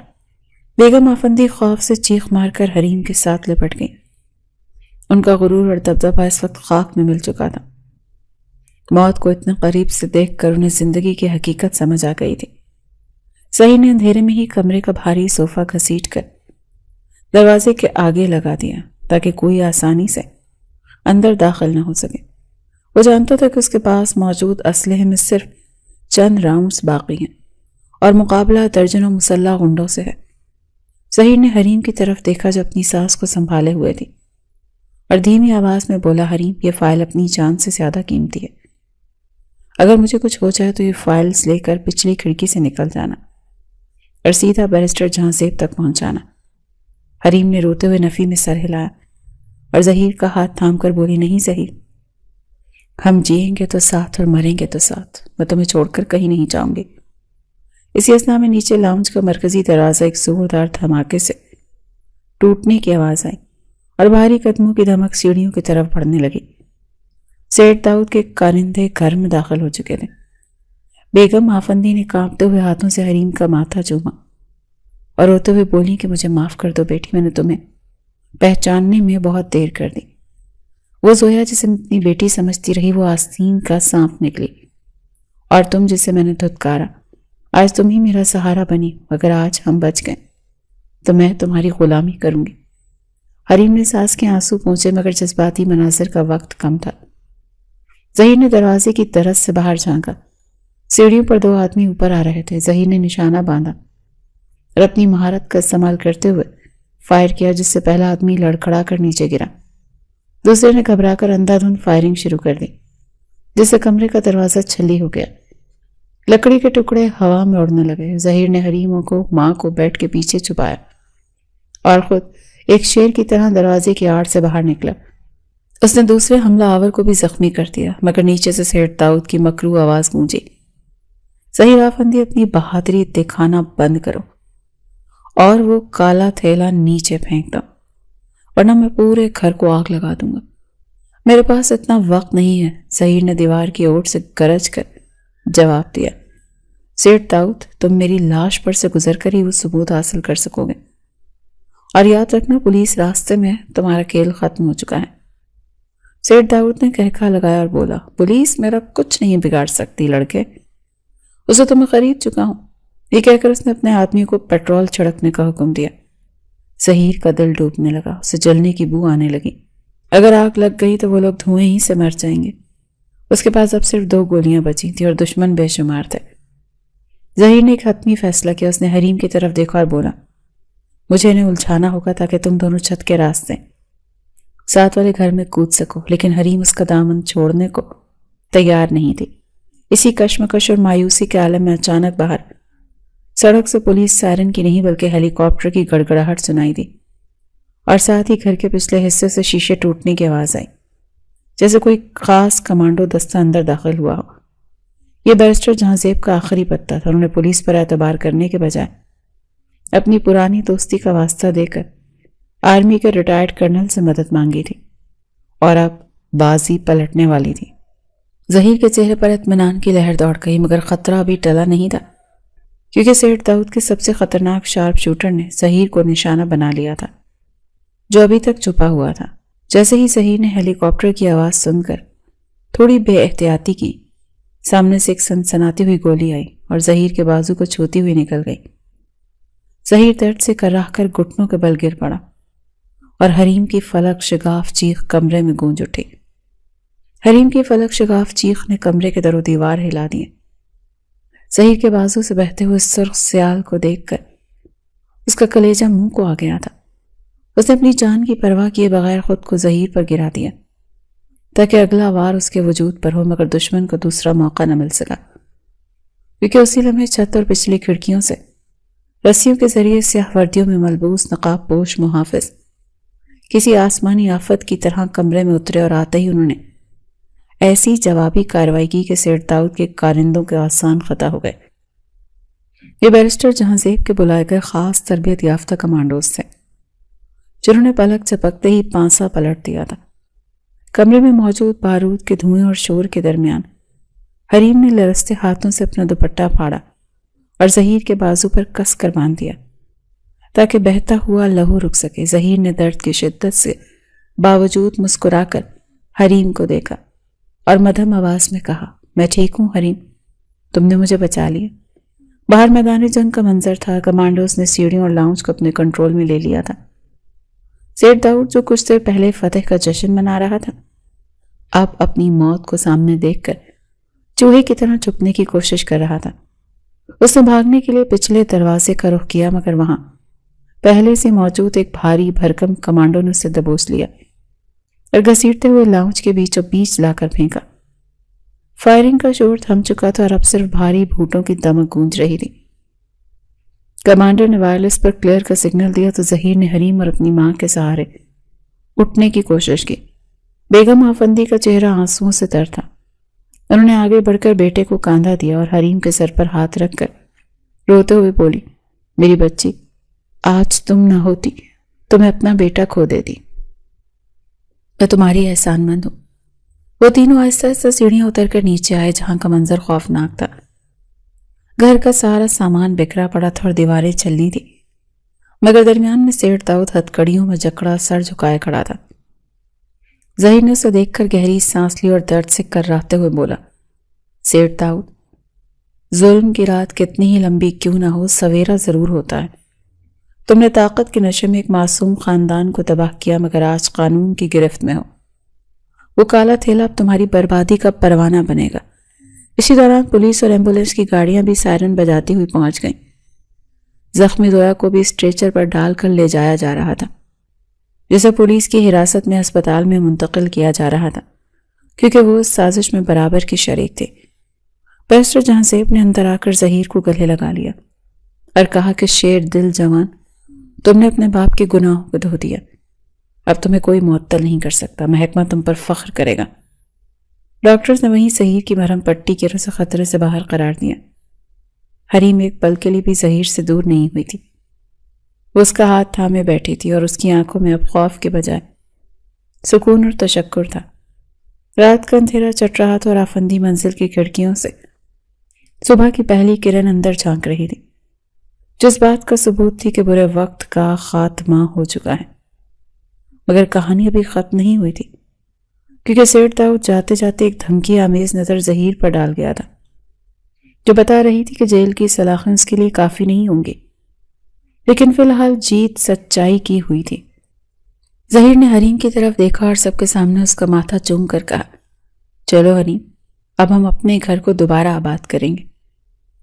بیگم آفندی خوف سے چیخ مار کر حریم کے ساتھ لپٹ گئی۔ ان کا غرور اور دبدبہ اس وقت خاک میں مل چکا تھا۔ موت کو اتنے قریب سے دیکھ کر انہیں زندگی کی حقیقت سمجھ آ گئی تھی۔ ظہیر نے اندھیرے میں ہی کمرے کا بھاری صوفہ گھسیٹ کر دروازے کے آگے لگا دیا تاکہ کوئی آسانی سے اندر داخل نہ ہو سکے۔ وہ جانتا تھا کہ اس کے پاس موجود اسلحے میں صرف چند راؤنڈز باقی ہیں اور مقابلہ درجنوں مسلح غنڈوں سے ہے۔ ظہیر نے حریم کی طرف دیکھا جو اپنی سانس کو سنبھالے ہوئے تھی اور دھیمی آواز میں بولا، حریم یہ فائل اپنی جان سے زیادہ قیمتی ہے، اگر مجھے کچھ ہو جائے تو یہ فائلز لے کر پچھلی کھڑکی سے نکل جانا اور سیدھا بیرسٹر جہاں زیب تک پہنچانا۔ حریم نے روتے ہوئے نفی میں سر ہلایا اور ظہیر کا ہاتھ تھام کر بولی، نہیں ظہیر، ہم جئیں گے تو ساتھ اور مریں گے تو ساتھ، میں تمہیں چھوڑ کر کہیں نہیں جاؤں گی۔ اسی اثنا میں نیچے لاؤنج کا مرکزی دروازہ ایک زوردار دھماکے سے ٹوٹنے کی آواز آئی اور بھاری قدموں کی دھمک سیڑھیوں کی طرف بڑھنے لگی۔ سیٹھ داؤد کے کارندے گھر میں داخل ہو چکے تھے۔ بیگم آفندی نے کانپتے ہوئے ہاتھوں سے حریم کا ماتھا چوما اور روتے ہوئے بولی کہ مجھے معاف کر دو بیٹی، میں نے تمہیں پہچاننے میں بہت دیر کر دی۔ وہ زویا جسے میں اپنی بیٹی سمجھتی رہی وہ آستین کا سانپ نکلی، اور تم جسے میں نے دھتکارا آج تم ہی میرا سہارا بنی۔ اگر آج ہم بچ گئے تو میں تمہاری غلامی کروں گی۔ حریم نے ساس کے آنسو پونچھے، مگر جذباتی مناظر کا وقت کم تھا۔ ظہیر نے دروازے کی طرف سے باہر جھانکا۔ سیڑھیوں پر 2 آدمی اوپر آ رہے تھے۔ ظہیر نے نشانہ باندھا اور اپنی مہارت کا استعمال کرتے ہوئے فائر کیا، جس سے پہلا آدمی لڑکھڑا کر نیچے گرا۔ دوسرے نے گھبرا کر اندھا دھند فائرنگ شروع کر دی، جس سے کمرے کا دروازہ چھلی ہو گیا۔ لکڑی کے ٹکڑے ہوا میں اڑنے لگے۔ ظہیر نے حریم کو ماں کو بیڈ کے پیچھے چھپایا اور خود ایک شیر کی طرح دروازے کی آڑ سے باہر نکلا۔ اس نے دوسرے حملہ آور کو بھی زخمی کر دیا، مگر نیچے سے سیٹ داؤد کی مکروہ آواز گونجی، ظہیر آفندی اپنی بہادری دکھانا بند کرو اور وہ کالا تھیلا نیچے پھینک دو، ورنہ میں پورے گھر کو آگ لگا دوں گا۔ میرے پاس اتنا وقت نہیں ہے، ظہیر نے دیوار کی اوٹ سے گرج کر جواب دیا۔ سیٹ داؤد، تم میری لاش پر سے گزر کر ہی وہ ثبوت حاصل کر سکو گے، اور یاد رکھنا پولیس راستے میں، تمہارا کھیل ختم ہو چکا ہے۔ سیٹ داؤد نے کہکا لگایا اور بولا، پولیس میرا کچھ نہیں بگاڑ سکتی لڑکے، اسے تو میں خرید چکا ہوں۔ یہ کہہ کر اس نے اپنے آدمی کو پیٹرول چھڑکنے کا حکم دیا۔ ظہیر کا دل ڈوبنے لگا، اسے جلنے کی بو آنے لگی۔ اگر آگ لگ گئی تو وہ لوگ دھوئیں ہی سے مر جائیں گے۔ اس کے پاس اب صرف 2 گولیاں بچی تھیں اور دشمن بے شمار تھے۔ ظہیر نے ایک حتمی فیصلہ کیا۔ اس نے حریم کی طرف دیکھا اور بولا، مجھے انہیں الجھانا ہوگا تاکہ تم دونوں چھت کے راستے ساتھ والے گھر میں کود سکو۔ لیکن حریم اس کا دامن چھوڑنے کو تیار نہیں تھی۔ اسی کشمکش اور مایوسی کے عالم میں اچانک باہر سڑک سے پولیس سائرن کی نہیں بلکہ ہیلی کاپٹر کی گڑگڑاہٹ سنائی دی، اور ساتھ ہی گھر کے پچھلے حصے سے شیشے ٹوٹنے کی آواز آئی، جیسے کوئی خاص کمانڈو دستہ اندر داخل ہوا ہو۔ یہ بیرسٹر جہانزیب کا آخری پتہ تھا۔ انہوں نے پولیس پر اعتبار کرنے کے بجائے اپنی پرانی دوستی کا واسطہ دے کر آرمی کے ریٹائرڈ کرنل سے مدد مانگی تھی، اور اب بازی پلٹنے والی تھی۔ ظہیر کے چہرے پر اطمینان کی لہر دوڑ گئی، مگر خطرہ ابھی ٹلا نہیں تھا، کیونکہ سیٹ داؤد کے سب سے خطرناک شارپ شوٹر نے ظہیر کو نشانہ بنا لیا تھا، جو ابھی تک چھپا ہوا تھا۔ جیسے ہی ظہیر نے ہیلی کاپٹر کی آواز سن کر تھوڑی بے احتیاطی کی، سامنے سے ایک سنسناتی ہوئی گولی آئی اور ظہیر کے بازو کو چھوتی ہوئی نکل گئی۔ ظہیر درد سے کراہ کر گھٹنوں کے بل گر پڑا، اور حریم کی فلک شگاف چیخ کمرے میں گونج اٹھی۔ حریم کی فلک شگاف چیخ نے کمرے کے در و دیوار ہلا دیے۔ ظہیر کے بازو سے بہتے ہوئے سرخ سیال کو دیکھ کر اس کا کلیجہ منہ کو آ گیا تھا۔ اس نے اپنی جان کی پرواہ کیے بغیر خود کو ظہیر پر گرا دیا تاکہ اگلا وار اس کے وجود پر ہو، مگر دشمن کو دوسرا موقع نہ مل سکا، کیونکہ اسی لمحے چھت اور پچھلی کھڑکیوں سے رسیوں کے ذریعے سیاہ وردیوں میں ملبوس نقاب پوش محافظ کسی آسمانی آفت کی طرح کمرے میں اترے، اور آتے ہی انہوں نے ایسی جوابی کارروائی کی کہ سیٹ داؤد کے کارندوں کے آسان خطا ہو گئے۔ یہ بیرسٹر جہانزیب کے بلائے گئے خاص تربیت یافتہ کمانڈوز تھے، جنہوں نے پلک چپکتے ہی پانسا پلٹ دیا تھا۔ کمرے میں موجود بارود کے دھوئیں اور شور کے درمیان حریم نے لرزتے ہاتھوں سے اپنا دوپٹہ پھاڑا اور ظہیر کے بازو پر کس کر باندھ دیا تاکہ بہتا ہوا لہو رک سکے۔ ظہیر نے درد کی شدت سے باوجود مسکرا کر حریم کو دیکھا اور مدھم آواز میں کہا، میں ٹھیک ہوں حریم، تم نے مجھے بچا لیا۔ باہر میدان جنگ کا منظر تھا۔ کمانڈوز نے سیڑھیوں اور لاؤنج کو اپنے کنٹرول میں لے لیا تھا۔ سیٹ داؤد جو کچھ دیر پہلے فتح کا جشن منا رہا تھا، اب اپنی موت کو سامنے دیکھ کر چوہے کی طرح چھپنے کی کوشش کر رہا تھا۔ اس نے بھاگنے کے لیے پچھلے دروازے کا رخ کیا، مگر وہاں پہلے سے موجود ایک بھاری بھرکم کمانڈو نے اسے دبوچ لیا اور گھسیٹتے ہوئے لاؤنج کے بیچوں بیچ لا کر پھینکا۔ فائرنگ کا شور تھم چکا تھا اور اب صرف بھاری بھوٹوں کی دمک گونج رہی تھی۔ کمانڈر نے وائرلیس پر کلیئر کا سگنل دیا تو ظہیر نے حریم اور اپنی ماں کے سہارے اٹھنے کی کوشش کی۔ بیگم آفندی کا چہرہ آنسوؤں سے تر تھا۔ انہوں نے آگے بڑھ کر بیٹے کو کاندھا دیا اور حریم کے سر پر ہاتھ رکھ کر روتے ہوئے بولی، میری بچی، آج تم نہ ہوتی تو میں اپنا بیٹا کھو دیتی۔ میں تمہاری احسان مند ہوں۔ وہ تینوں آہستہ آہستہ سیڑھیاں اتر کر نیچے آئے، جہاں کا منظر خوفناک تھا۔ گھر کا سارا سامان بکھرا پڑا تھا اور دیواریں چھلنی تھی، مگر درمیان میں سیٹ داؤد ہتھ کڑیوں میں جکڑا سر جھکائے کھڑا تھا۔ ظہیر نے اسے دیکھ کر گہری سانس لی اور درد سے کرراتے ہوئے بولا، سیٹ داؤد، ظلم کی رات کتنی ہی لمبی کیوں نہ ہو، سویرا ضرور ہوتا ہے۔ تم نے طاقت کے نشے میں ایک معصوم خاندان کو تباہ کیا، مگر آج قانون کی گرفت میں ہو۔ وہ کالا تھیلا اب تمہاری بربادی کا پروانہ بنے گا۔ اسی دوران پولیس اور ایمبولینس کی گاڑیاں بھی سائرن بجاتی ہوئی پہنچ گئیں۔ زخمی زویا کو بھی اسٹریچر پر ڈال کر لے جایا جا رہا تھا، جسے پولیس کی حراست میں ہسپتال میں منتقل کیا جا رہا تھا، کیونکہ وہ اس سازش میں برابر کی شریک تھے۔ بیرسٹر جہاں زیب نے اندر آ کر ظہیر کو گلے لگا لیا اور کہا کہ شیر دل جوان، تم نے اپنے باپ کے گناہوں کو دھو دیا، اب تمہیں کوئی معطل نہیں کر سکتا، محکمہ تم پر فخر کرے گا۔ ڈاکٹرز نے وہیں ظہیر کی مرہم پٹی کے اسے خطرے سے باہر قرار دیا۔ حریم ایک پل کے لیے بھی ظہیر سے دور نہیں ہوئی تھی۔ وہ اس کا ہاتھ تھامے بیٹھی تھی اور اس کی آنکھوں میں اب خوف کے بجائے سکون اور تشکر تھا۔ رات کا اندھیرا چٹ رہا تھا اور آفندی منزل کی کھڑکیوں سے صبح کی پہلی کرن اندر جھانک رہی تھی، جس بات کا ثبوت تھی کہ برے وقت کا خاتمہ ہو چکا ہے۔ مگر کہانی ابھی ختم نہیں ہوئی تھی، کیونکہ سیٹ داؤد جاتے جاتے ایک دھمکی آمیز نظر ظہیر پر ڈال گیا تھا، جو بتا رہی تھی کہ جیل کی سلاخیں اس کے لیے کافی نہیں ہوں گی، لیکن فی الحال جیت سچائی کی ہوئی تھی۔ ظہیر نے حریم کی طرف دیکھا اور سب کے سامنے اس کا ماتھا چوم کر کہا، چلو حریم، اب ہم اپنے گھر کو دوبارہ آباد کریں گے،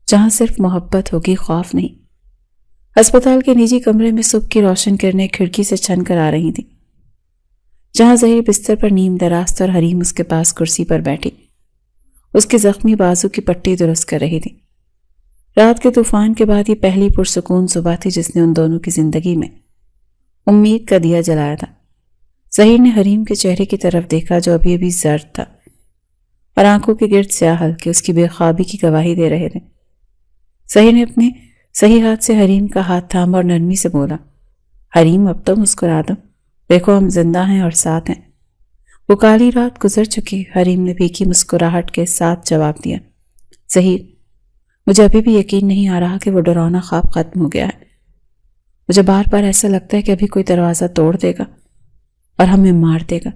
جہاں صرف محبت ہوگی، خوف نہیں۔ ہسپتال کے نجی کمرے میں صبح کی روشن کرنے کھڑکی سے چھن کر آ رہی تھی، جہاں ظہیر بستر پر نیم دراز تھا اور حریم اس کے پاس کرسی پر بیٹھی اس کے زخمی بازو کی پٹی درست کر رہی تھی۔ رات کے طوفان کے بعد یہ پہلی پرسکون صبح تھی جس نے ان دونوں کی زندگی میں امید کا دیا جلایا تھا۔ ظہیر نے حریم کے چہرے کی طرف دیکھا جو ابھی ابھی زرد تھا اور آنکھوں کے گرد سیاہ حلقے اس کی بے خوابی کی گواہی دے رہے تھے۔ ظہیر نے اپنے صحیح ہاتھ سے حریم کا ہاتھ تھاما اور نرمی سے بولا، حریم اب تو مسکرا دو، دیکھو ہم زندہ ہیں اور ساتھ ہیں۔ وہ کالی رات گزر چکی، حریم نے پھیکی مسکراہٹ کے ساتھ جواب دیا، ظہیر، مجھے ابھی بھی یقین نہیں آ رہا کہ وہ ڈراؤنا خواب ختم ہو گیا ہے۔ مجھے بار بار ایسا لگتا ہے کہ ابھی کوئی دروازہ توڑ دے گا اور ہمیں مار دے گا۔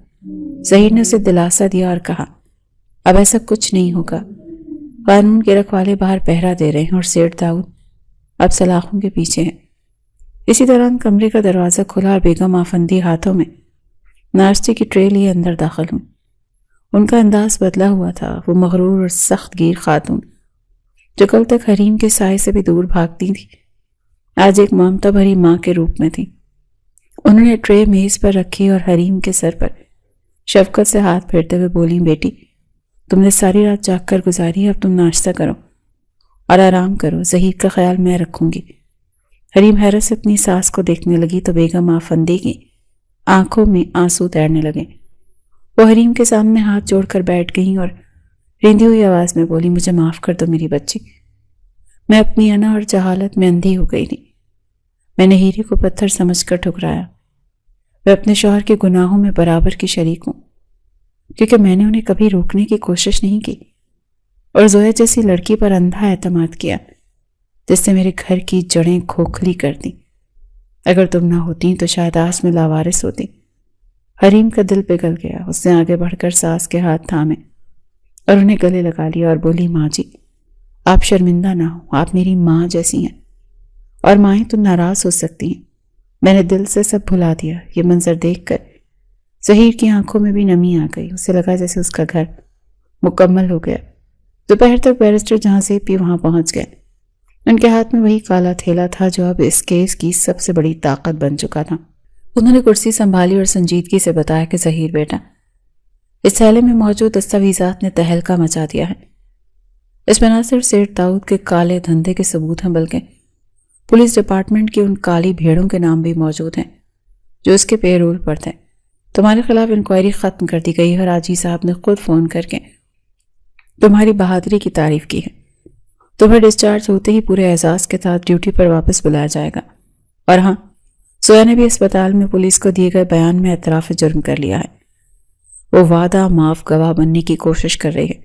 ظہیر نے اسے دلاسا دیا اور کہا، اب ایسا کچھ نہیں ہوگا، قانون کے رکھوالے باہر پہرا دے رہے ہیں اور سیٹ داؤد اب سلاخوں کے پیچھے ہیں۔ اسی دوران کمرے کا دروازہ کھلا اور بیگم آفندی ہاتھوں میں ناشتے کی ٹرے لیے اندر داخل ہوئی۔ ان کا انداز بدلا ہوا تھا، وہ مغرور اور سخت گیر خاتون جو کل تک حریم کے سائے سے بھی دور بھاگتی تھی، آج ایک ممتا بھری ماں کے روپ میں تھی۔ انہوں نے ٹرے میز پر رکھی اور حریم کے سر پر شفقت سے ہاتھ پھیرتے ہوئے بولی، بیٹی، تم نے ساری رات جاگ کر گزاری ہے، اب تم ناشتہ کرو اور آرام کرو، ظہیر کا خیال میں رکھوں گی۔ حریم حیرت سے اپنی ساس کو دیکھنے لگی تو بیگم آفندی کی آنکھوں میں آنسو تیرنے لگے۔ وہ حریم کے سامنے ہاتھ جوڑ کر بیٹھ گئیں اور رینی ہوئی آواز میں بولی، مجھے معاف کر دو میری بچی، میں اپنی انا اور جہالت میں اندھی ہو گئی تھی، میں نے ہیرے کو پتھر سمجھ کر ٹھکرایا، میں اپنے شوہر کے گناہوں میں برابر کی شریک ہوں، کیونکہ میں نے انہیں کبھی روکنے کی کوشش نہیں کی اور زویا جیسی لڑکی پر اندھا اعتماد کیا جس سے میرے گھر کی جڑیں کھوکھلی کر دیں۔ اگر تم نہ ہوتی تو شاید آج میں لاوارث ہوتی۔ حریم کا دل پگھل گیا، اس نے آگے بڑھ کر ساس کے ہاتھ تھامے اور انہیں گلے لگا لیا اور بولی، ماں جی، آپ شرمندہ نہ ہو، آپ میری ماں جیسی ہیں، اور مائیں تو ناراض ہو سکتی ہیں، میں نے دل سے سب بھلا دیا۔ یہ منظر دیکھ کر ظہیر کی آنکھوں میں بھی نمی آ گئی، اسے لگا جیسے اس کا گھر مکمل ہو گیا۔ دوپہر تک بیرسٹر جہاں زیب بھی وہاں پہنچ گئے۔ ان کے ہاتھ میں وہی کالا تھیلا تھا جو اب اس کیس کی سب سے بڑی طاقت بن چکا تھا۔ انہوں نے کرسی سنبھالی اور سنجیدگی سے بتایا کہ ظہیر بیٹا، اس تھیلے میں موجود دستاویزات نے تہلکہ مچا دیا ہے۔ اس میں نہ صرف سیٹ داؤد کے کالے دھندے کے ثبوت ہیں بلکہ پولیس ڈپارٹمنٹ کی ان کالی بھیڑوں کے نام بھی موجود ہیں جو اس کے پے رول پر تھے۔ تمہارے خلاف انکوائری ختم کر دی گئی ہے اور آجی صاحب نے خود فون کر کے تمہاری بہادری کی تعریف کی ہے۔ تمہیں ڈسچارج ہوتے ہی پورے اعزاز کے ساتھ ڈیوٹی پر واپس بلایا جائے گا۔ اور ہاں، سویا نے بھی اسپتال میں پولیس کو دیے گئے بیان میں اعتراف جرم کر لیا ہے۔ وہ وعدہ معاف گواہ بننے کی کوشش کر رہی ہے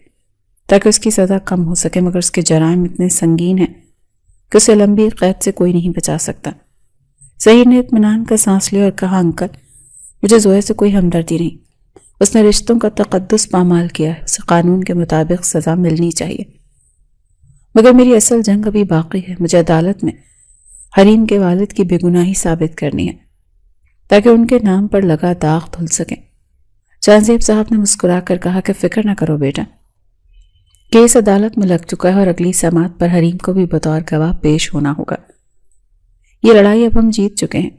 تاکہ اس کی سزا کم ہو سکے، مگر اس کے جرائم اتنے سنگین ہیں کہ اسے لمبی قید سے کوئی نہیں بچا سکتا۔ ظہیر نے اطمینان کا سانس لیا اور کہا، انکل، مجھے زویا سے کوئی ہمدردی نہیں، اس نے رشتوں کا تقدس پامال کیا ہے، اسے قانون کے مطابق سزا ملنی چاہیے۔ مگر میری اصل جنگ ابھی باقی ہے، مجھے عدالت میں حریم کے والد کی بے گناہی ثابت کرنی ہے تاکہ ان کے نام پر لگا داغ دھل سکے۔ جہانزیب صاحب نے مسکرا کر کہا کہ فکر نہ کرو بیٹا، کیس عدالت میں لگ چکا ہے اور اگلی سماعت پر حریم کو بھی بطور گواہ پیش ہونا ہوگا۔ یہ لڑائی اب ہم جیت چکے ہیں،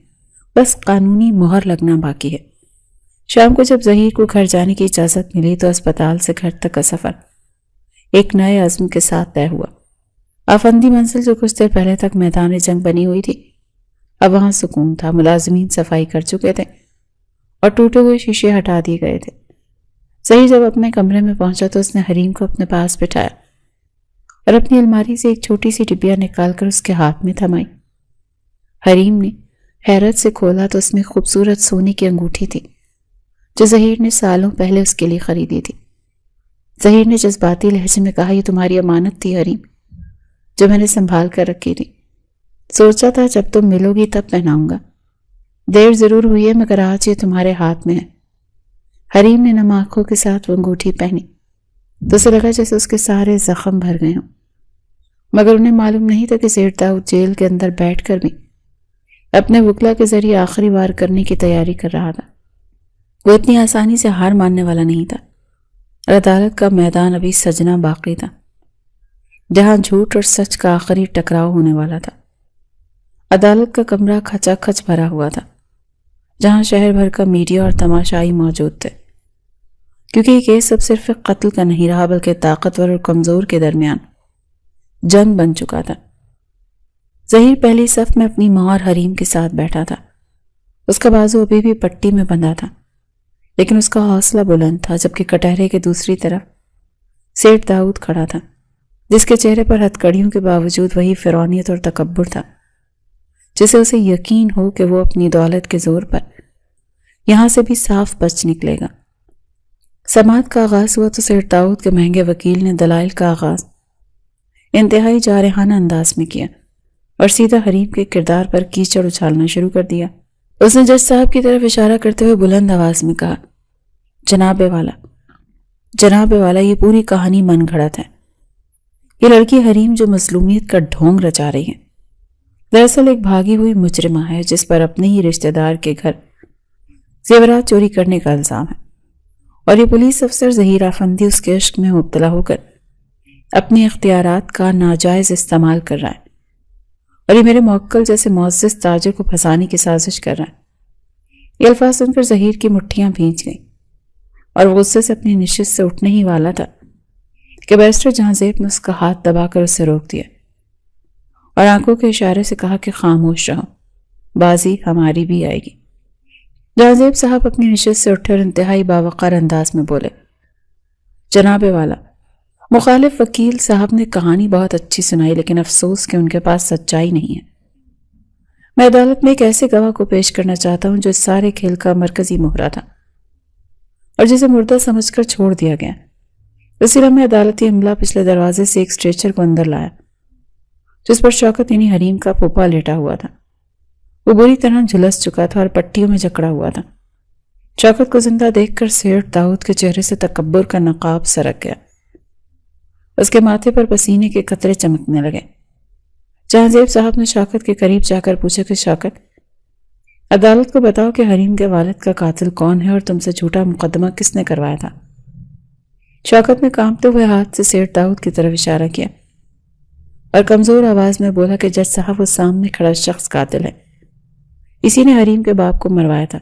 بس قانونی مہر لگنا باقی ہے۔ شام کو جب ظہیر کو گھر جانے کی اجازت ملی تو اسپتال سے گھر تک کا سفر ایک نئے عزم کے ساتھ طے ہوا۔ آفندی منزل جو کچھ دیر پہلے تک میدان جنگ بنی ہوئی تھی، اب وہاں سکون تھا۔ ملازمین صفائی کر چکے تھے اور ٹوٹے ہوئے شیشے ہٹا دیے گئے تھے۔ ظہیر جب اپنے کمرے میں پہنچا تو اس نے حریم کو اپنے پاس بٹھایا اور اپنی الماری سے ایک چھوٹی سی ڈبیا نکال کر اس کے ہاتھ میں تھمائی۔ حریم نے حیرت سے کھولا تو اس میں خوبصورت سونے کی انگوٹھی تھی جو ظہیر نے سالوں پہلے اس کے لیے خریدی تھی۔ ظہیر نے جذباتی لہجے میں کہا، یہ تمہاری امانت تھی حریم، جو میں نے سنبھال کر رکھی تھی۔ سوچا تھا جب تم ملو گی تب پہناؤں گا، دیر ضرور ہوئی ہے مگر آج یہ تمہارے ہاتھ میں ہے۔ حریم نے نم آنکھوں کے ساتھ وہ انگوٹھی پہنی تو اسے لگا جیسے اس کے سارے زخم بھر گئے ہوں، مگر انہیں معلوم نہیں تھا کہ سیٹھ داؤد جیل کے اندر بیٹھ کر بھی اپنے وکلا کے ذریعے آخری وار کرنے کی تیاری کر رہا تھا۔ وہ اتنی آسانی سے ہار ماننے والا نہیں تھا اور عدالت کا میدان ابھی سجنا باقی تھا جہاں جھوٹ اور سچ کا آخری ٹکراؤ ہونے والا تھا۔ عدالت کا کمرہ کھچا کھچ بھرا ہوا تھا جہاں شہر بھر کا میڈیا اور تماشائی موجود تھے، کیونکہ یہ کیس اب صرف ایک قتل کا نہیں رہا بلکہ طاقتور اور کمزور کے درمیان جنگ بن چکا تھا۔ ظہیر پہلی صف میں اپنی ماں اور حریم کے ساتھ بیٹھا تھا۔ اس کا بازو ابھی بھی پٹی میں بندھا تھا لیکن اس کا حوصلہ بلند تھا، جبکہ کٹہرے کے دوسری طرف سیٹھ داؤد کھڑا تھا جس کے چہرے پر ہتھکڑیوں کے باوجود وہی فرعونیت اور تکبر تھا جسے اسے یقین ہو کہ وہ اپنی دولت کے زور پر یہاں سے بھی صاف بچ نکلے گا۔ سماعت کا آغاز ہوا تو سیٹھ داؤد کے مہنگے وکیل نے دلائل کا آغاز انتہائی جارحانہ انداز میں کیا اور سیدھا حریم کے کردار پر کیچڑ اچھالنا شروع کر دیا۔ اس نے جج صاحب کی طرف اشارہ کرتے ہوئے بلند آواز میں کہا، جناب والا، یہ پوری کہانی من گھڑت ہے۔ یہ لڑکی حریم جو مظلومیت کا ڈھونگ رچا رہی ہے، دراصل ایک بھاگی ہوئی مجرمہ ہے جس پر اپنے ہی رشتہ دار کے گھر زیورات چوری کرنے کا الزام ہے، اور یہ پولیس افسر ظہیر آفندی اس کے عشق میں مبتلا ہو کر اپنی اختیارات کا ناجائز استعمال کر رہا ہے، اور یہ میرے موکل جیسے معزز تاجر کو پھنسانے کی سازش کر رہا ہے۔ یہ الفاظ سن کر ظہیر کی مٹھیاں بھیج گئیں اور وہ غصے سے اپنی نشست سے اٹھنے ہی والا تھا کہ بیرسٹر جہانزیب نے اس کا ہاتھ دبا کر اسے روک دیا اور آنکھوں کے اشارے سے کہا کہ خاموش رہو، بازی ہماری بھی آئے گی۔ جہانزیب صاحب اپنی نشست سے اٹھے اور انتہائی باوقار انداز میں بولے، جناب والا، مخالف وکیل صاحب نے کہانی بہت اچھی سنائی لیکن افسوس کہ ان کے پاس سچائی نہیں ہے۔ میں عدالت میں ایک ایسے گواہ کو پیش کرنا چاہتا ہوں جو اس سارے کھیل کا مرکزی مہرہ تھا اور جسے مردہ سمجھ کر چھوڑ دیا گیا۔ اسی لمحے عدالتی عملہ پچھلے دروازے سے ایک اسٹریچر کو اندر لایا جس پر شوکت یعنی حریم کا پھوپھا لیٹا ہوا تھا۔ وہ بری طرح جھلس چکا تھا اور پٹیوں میں جکڑا ہوا تھا۔ شوکت کو زندہ دیکھ کر سیٹھ داؤد کے چہرے سے تکبر کا نقاب سرک گیا، اس کے ماتھے پر پسینے کے قطرے چمکنے لگے۔ جہانزیب صاحب نے شوکت کے قریب جا کر پوچھا کہ شوکت، عدالت کو بتاؤ کہ حریم کے والد کا قاتل کون ہے اور تم سے جھوٹا مقدمہ کس نے کروایا تھا۔ شوکت نے کانپتے ہوئے ہاتھ سے سیٹھ داؤد کی طرف اشارہ کیا اور کمزور آواز میں بولا کہ جج صاحب، وہ سامنے کھڑا شخص قاتل ہے۔ اسی نے حریم کے باپ کو مروایا تھا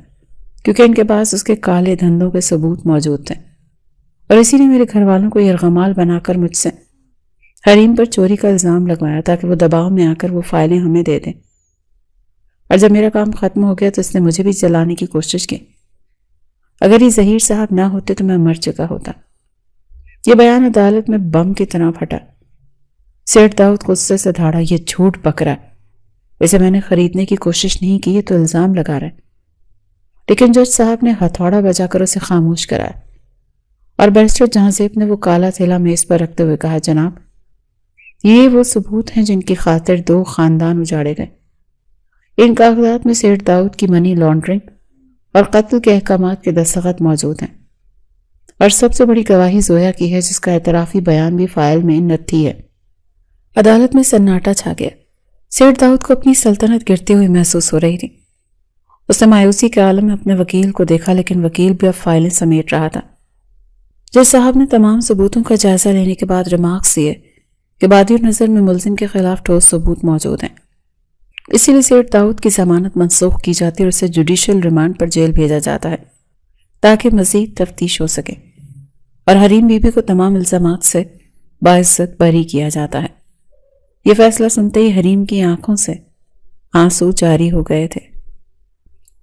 کیونکہ ان کے پاس اس کے کالے دھندوں کے ثبوت موجود تھے، اور اسی نے میرے گھر والوں کو یرغمال بنا کر مجھ سے حریم پر چوری کا الزام لگوایا تاکہ وہ دباؤ میں آ کر وہ فائلیں ہمیں دے دیں، اور جب میرا کام ختم ہو گیا تو اس نے مجھے بھی جلانے کی کوشش کی۔ اگر یہ ظہیر صاحب نہ ہوتے تو میں مر چکا ہوتا۔ یہ بیان عدالت میں بم کی طرح پھٹا۔ سیٹھ داؤد غصے سے دھاڑا، یہ جھوٹ بک رہا ہے، اسے میں نے خریدنے کی کوشش نہیں کی، یہ تو الزام لگا رہا ہے۔ لیکن جج صاحب نے ہتھوڑا بجا کر اسے خاموش کرایا اور بیرسٹر جہانزیب نے وہ کالا تھیلا میز پر رکھتے ہوئے کہا، جناب، یہ وہ ثبوت ہیں جن کی خاطر 2 خاندان اجاڑے گئے۔ ان کاغذات میں سیٹھ داؤد کی منی لانڈرنگ اور قتل کے احکامات کے دستخط موجود ہیں۔ اور سب سے بڑی گواہی زویا کی ہے، جس کا اعترافی بیان بھی فائل میں نتھی ہے۔ عدالت میں سناٹا چھا گیا۔ سیٹھ داؤد کو اپنی سلطنت گرتے ہوئے محسوس ہو رہی تھی۔ اس نے مایوسی کے عالم میں اپنے وکیل کو دیکھا، لیکن وکیل بھی اب فائلیں سمیٹ رہا تھا۔ جج صاحب نے تمام ثبوتوں کا جائزہ لینے کے بعد ریمارکس دیے کہ بادی نظر میں ملزم کے خلاف ٹھوس ثبوت موجود ہیں، اسی لیے سیٹھ داؤد کی ضمانت منسوخ کی جاتی ہے اور اسے جوڈیشل ریمانڈ پر جیل بھیجا جاتا ہے تاکہ مزید تفتیش ہو سکے، اور حریم بی بی کو تمام الزامات سے باعزت بری کیا جاتا ہے۔ یہ فیصلہ سنتے ہی حریم کی آنکھوں سے آنسو جاری ہو گئے تھے۔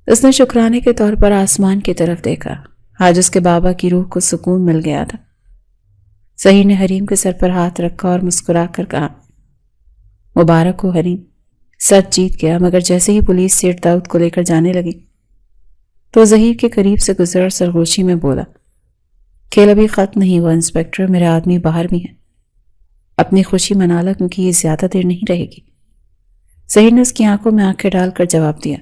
اس نے شکرانے کے طور پر آسمان کی طرف دیکھا۔ آج اس کے بابا کی روح کو سکون مل گیا تھا۔ ظہیر نے حریم کے سر پر ہاتھ رکھا اور مسکرا کر کہا، مبارک ہو حریم، سچ جیت گیا۔ مگر جیسے ہی پولیس سیٹھ داؤد کو لے کر جانے لگی تو ظہیر کے قریب سے گزرا اور سرگوشی میں بولا، کھیل ابھی ختم نہیں ہوا انسپیکٹر، میرے آدمی باہر بھی ہیں، اپنی خوشی منا لا کیونکہ یہ زیادہ دیر نہیں رہے گی۔ ظہیر نے اس کی آنکھوں میں آنکھیں ڈال کر جواب دیا،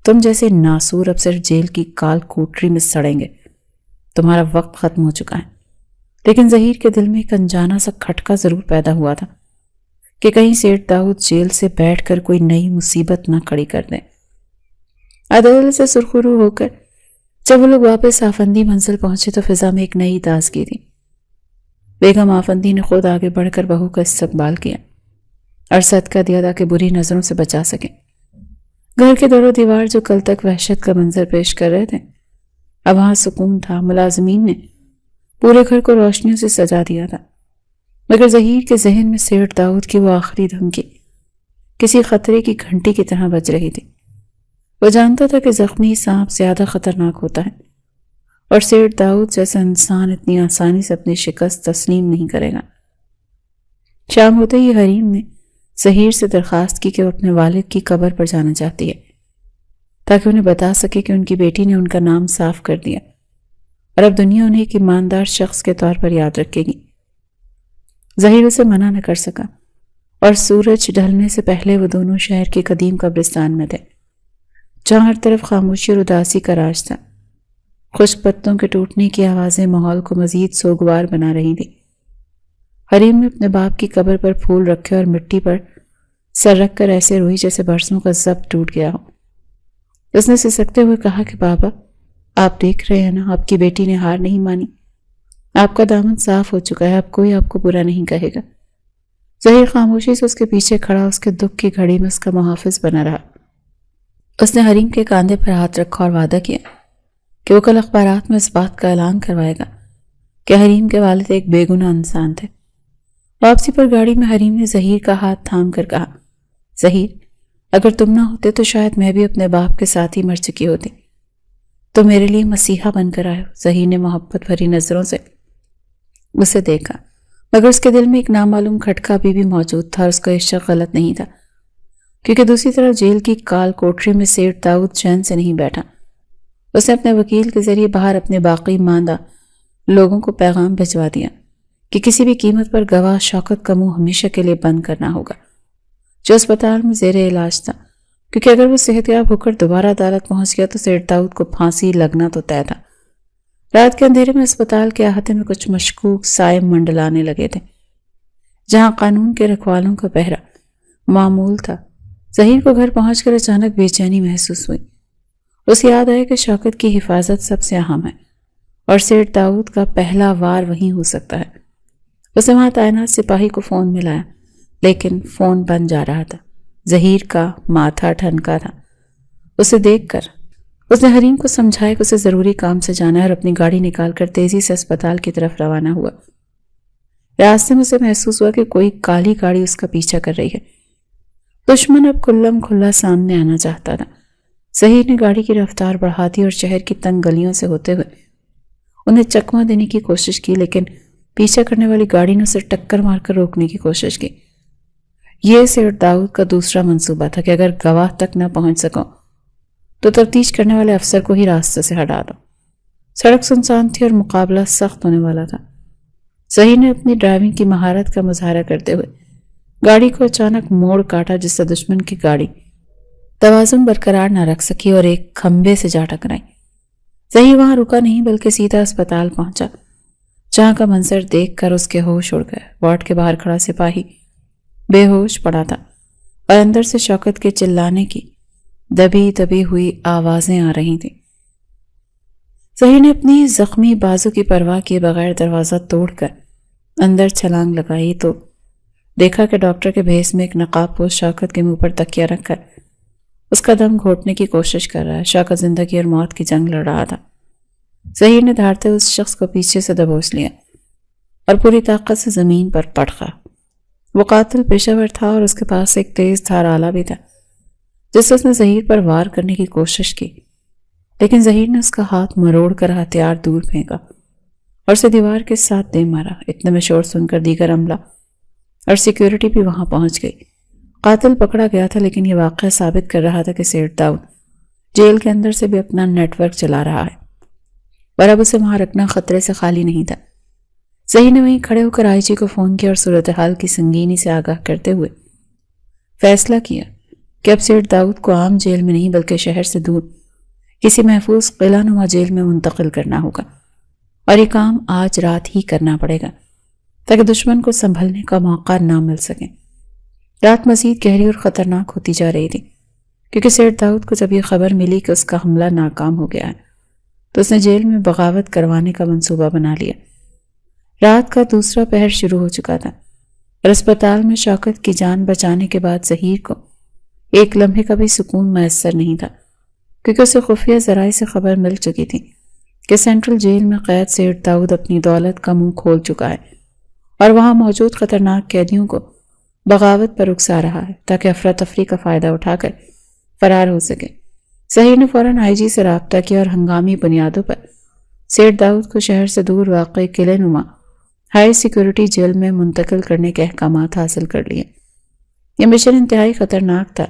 تم جیسے ناسور اب صرف جیل کی کال کوٹری میں سڑیں گے، تمہارا وقت ختم ہو چکا ہے۔ لیکن ظہیر کے دل میں ایک انجانا سا کھٹکا ضرور پیدا ہوا تھا کہ کہیں سیٹھ داؤد جیل سے بیٹھ کر کوئی نئی مصیبت نہ کھڑی کر دیں۔ عدالت سے سرخرو ہو کر جب وہ لوگ واپس آفندی منزل پہنچے تو فضا میں ایک نئی تازگی تھی۔ بیگم آفندی نے خود آگے بڑھ کر بہو کا استقبال کیا اور صدقہ دیا تاکہ بری نظروں سے بچا سکے۔ گھر کے در و دیوار جو کل تک وحشت کا منظر پیش کر رہے تھے، اب وہاں سکون تھا۔ ملازمین نے پورے گھر کو روشنیوں سے سجا دیا تھا، مگر ظہیر کے ذہن میں سیٹھ داؤد کی وہ آخری دھمکی کسی خطرے کی گھنٹی کی طرح بج رہی تھی۔ وہ جانتا تھا کہ زخمی سانپ زیادہ خطرناک ہوتا ہے اور سیٹھ داؤد جیسا انسان اتنی آسانی سے اپنی شکست تسلیم نہیں کرے گا۔ شام ہوتے ہی حریم نے ظہیر سے درخواست کی کہ وہ اپنے والد کی قبر پر جانا چاہتی ہے تاکہ انہیں بتا سکے کہ ان کی بیٹی نے ان کا نام صاف کر دیا اور اب دنیا انہیں ایک ایماندار شخص کے طور پر یاد رکھے گی۔ ظہیر اسے منع نہ کر سکا اور سورج ڈھلنے سے پہلے وہ دونوں شہر کے قدیم قبرستان میں تھے، جہاں ہر طرف خاموشی اور اداسی کا راج تھا۔ خشک پتوں کے ٹوٹنے کی آوازیں ماحول کو مزید سوگوار بنا رہی تھی۔ حریم نے اپنے باپ کی قبر پر پھول رکھے اور مٹی پر سر رکھ کر ایسے روئی جیسے برسوں کا ضبط ٹوٹ گیا ہو۔ اس نے سسکتے ہوئے کہا کہ بابا، آپ دیکھ رہے ہیں نا، آپ کی بیٹی نے ہار نہیں مانی، آپ کا دامن صاف ہو چکا ہے، اب کوئی آپ کو برا نہیں کہے گا۔ ظہیر خاموشی سے اس کے پیچھے کھڑا اس کے دکھ کی گھڑی میں اس کا محافظ بنا رہا۔ اس نے حریم کے کاندھے پر ہاتھ رکھا اور وعدہ کیا کہ وہ کل اخبارات میں اس بات کا اعلان کروائے گا کہ حریم کے والد ایک بے گناہ انسان تھے۔ واپسی پر گاڑی میں حریم نے ظہیر کا ہاتھ تھام کر کہا، ظہیر، اگر تم نہ ہوتے تو شاید میں بھی اپنے باپ کے ساتھ ہی مر چکی ہوتی۔ تو میرے لیے مسیحا بن کر آئے ہو۔ ظہیر نے محبت بھری نظروں سے اسے دیکھا، مگر اس کے دل میں ایک نامعلوم کھٹکا بھی موجود تھا اور اس کا عشق غلط نہیں تھا، کیونکہ دوسری طرف جیل کی کال کوٹری میں سیٹھ داؤد چین سے نہیں بیٹھا۔ اس نے اپنے وکیل کے ذریعے باہر اپنے باقی ماندہ لوگوں کو پیغام بھجوا دیا کہ کسی بھی قیمت پر گواہ شوکت کا منہ ہمیشہ کے لیے بند کرنا ہوگا، جو اسپتال میں زیر علاج تھا، کیونکہ اگر وہ صحت یاب ہو کر دوبارہ عدالت پہنچ گیا تو سیٹھ داؤد کو پھانسی لگنا تو طے تھا۔ رات کے اندھیرے میں اسپتال کے احاطے میں کچھ مشکوک سائے منڈلانے لگے تھے، جہاں قانون کے رکھوالوں کا پہرا معمول تھا۔ ظہیر کو گھر پہنچ کر اچانک بے چینی محسوس ہوئی۔ اسے یاد آیا کہ شوکت کی حفاظت سب سے اہم ہے اور سیٹھ داؤد کا پہلا وار وہیں ہو سکتا ہے۔ اسے وہاں تعینات سپاہی کو فون ملایا، لیکن فون بند جا رہا تھا۔ ظہیر کا ماتھا ٹھنکا تھا۔ اسے دیکھ کر اس نے حریم کو سمجھایا کہ اسے ضروری کام سے جانا ہے اور اپنی گاڑی نکال کر تیزی سے اسپتال کی طرف روانہ ہوا۔ راستے میں اسے محسوس ہوا کہ کوئی کالی گاڑی اس کا پیچھا کر رہی ہے۔ دشمن اب کھلم کھلا سامنے آنا چاہتا تھا۔ ظہیر نے گاڑی کی رفتار بڑھا دی اور شہر کی تنگ گلیوں سے ہوتے ہوئے انہیں چکما دینے کی کوشش کی، لیکن پیچھا کرنے والی گاڑی نے اسے ٹکر مار کر روکنے کی کوشش کی۔ یہ سیٹھ داؤد کا دوسرا منصوبہ تھا کہ اگر گواہ تک نہ پہنچ سکو تو تفتیش کرنے والے افسر کو ہی راستے سے ہٹا دو۔ سڑک سنسان تھی اور مقابلہ سخت ہونے والا تھا۔ ظہیر نے اپنی ڈرائیونگ کی مہارت کا مظاہرہ کرتے ہوئے گاڑی کو اچانک موڑ کاٹا، جس سے دشمن کی گاڑی توازن برقرار نہ رکھ سکی اور ایک کھمبے سے جا ٹکرائی۔ ظہیر وہاں رکا نہیں بلکہ سیدھا اسپتال پہنچا، جہاں کا منظر دیکھ کر اس کے ہوش اڑ گئے۔ وارڈ کے باہر کھڑا سپاہی بے ہوش پڑا تھا اور اندر سے شوکت کے چلانے کی دبی دبی ہوئی آوازیں آ رہی تھیں۔ ظہیر نے اپنی زخمی بازو کی پرواہ کیے بغیر دروازہ توڑ کر اندر چھلانگ لگائی تو دیکھا کہ ڈاکٹر کے بھیس میں ایک نقاب پوش شوکت کے منہ پر تکیہ رکھ کر اس کا دم گھوٹنے کی کوشش کر رہا ہے۔ شوکت زندگی اور موت کی جنگ لڑ رہا تھا۔ ظہیر نے دھاڑتے اس شخص کو پیچھے سے دبوچ لیا اور پوری طاقت سے زمین پر پٹخا۔ وہ قاتل پیشہ ور تھا اور اس کے پاس ایک تیز دھار آلہ بھی تھا جس سے اس نے ظہیر پر وار کرنے کی کوشش کی، لیکن ظہیر نے اس کا ہاتھ مروڑ کر ہتھیار دور پھینکا اور اسے دیوار کے ساتھ دے مارا۔ اتنے میں شور سن کر دیگر عملہ اور سیکیورٹی بھی وہاں پہنچ گئی۔ قاتل پکڑا گیا تھا، لیکن یہ واقعہ ثابت کر رہا تھا کہ سیٹھ داؤد جیل کے اندر سے بھی اپنا نیٹ ورک چلا رہا ہے اور اب اسے وہاں رکھنا خطرے سے خالی نہیں تھا۔ ظہیر نے وہیں کھڑے ہو کر آئی جی کو فون کیا اور صورتحال کی سنگینی سے آگاہ کرتے ہوئے فیصلہ کیا کہ اب سیٹھ داؤد کو عام جیل میں نہیں بلکہ شہر سے دور کسی محفوظ قلعہ نما جیل میں منتقل کرنا ہوگا، اور یہ کام آج رات ہی کرنا پڑے گا تاکہ دشمن کو سنبھلنے کا موقع نہ مل سکے۔ رات مزید گہری اور خطرناک ہوتی جا رہی تھی، کیونکہ سیٹھ داؤد کو جب یہ خبر ملی کہ اس کا حملہ ناکام ہو گیا ہے تو اس نے جیل میں بغاوت کروانے کا منصوبہ بنا لیا۔ رات کا دوسرا پہر شروع ہو چکا تھا اور اسپتال میں شوکت کی جان بچانے کے بعد ظہیر کو ایک لمحے کا بھی سکون میسر نہیں تھا، کیونکہ اسے خفیہ ذرائع سے خبر مل چکی تھی کہ سینٹرل جیل میں قید سیٹھ داؤد اپنی دولت کا منہ کھول چکا ہے اور وہاں موجود خطرناک قیدیوں کو بغاوت پر اکسا رہا ہے تاکہ افراتفری کا فائدہ اٹھا کر فرار ہو سکے۔ ظہیر نے فوراً آئی جی سے رابطہ کیا اور ہنگامی بنیادوں پر سیٹھ داؤد کو شہر سے دور واقع قلعہ نما ہائی سیکیورٹی جیل میں منتقل کرنے کے احکامات حاصل کر لیے۔ یہ مشن انتہائی خطرناک تھا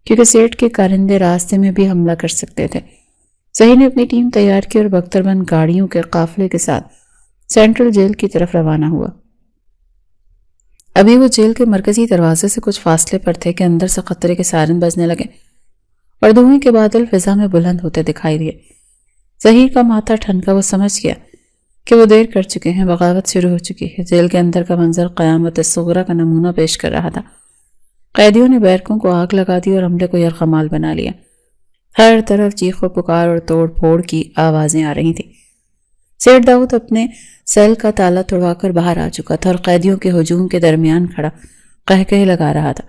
کیونکہ سیٹھ کے کارندے راستے میں بھی حملہ کر سکتے تھے۔ ظہیر نے اپنی ٹیم تیار کی اور بختربند گاڑیوں کے قافلے کے ساتھ سینٹرل جیل کی طرف روانہ ہوا۔ ابھی وہ جیل کے مرکزی دروازے سے کچھ فاصلے پر تھے کہ اندر سے خطرے کے سائرن بجنے لگے اور دھوئیں کے بادل فضا میں بلند ہوتے دکھائی دیے۔ ظہیر کا ماتھا ٹھنکا، وہ سمجھ گیا کہ وہ دیر کر چکے ہیں، بغاوت شروع ہو چکی ہے۔ جیل کے اندر کا منظر قیامت صغریٰ کا نمونہ پیش کر رہا تھا۔ قیدیوں نے بیرکوں کو آگ لگا دی اور عملے کو یرغمال بنا لیا۔ ہر طرف چیخ و پکار اور توڑ پھوڑ کی آوازیں آ رہی تھیں۔ سیٹھ داؤد اپنے سیل کا تالا توڑوا کر باہر آ چکا تھا اور قیدیوں کے ہجوم کے درمیان کھڑا قہقہے لگا رہا تھا۔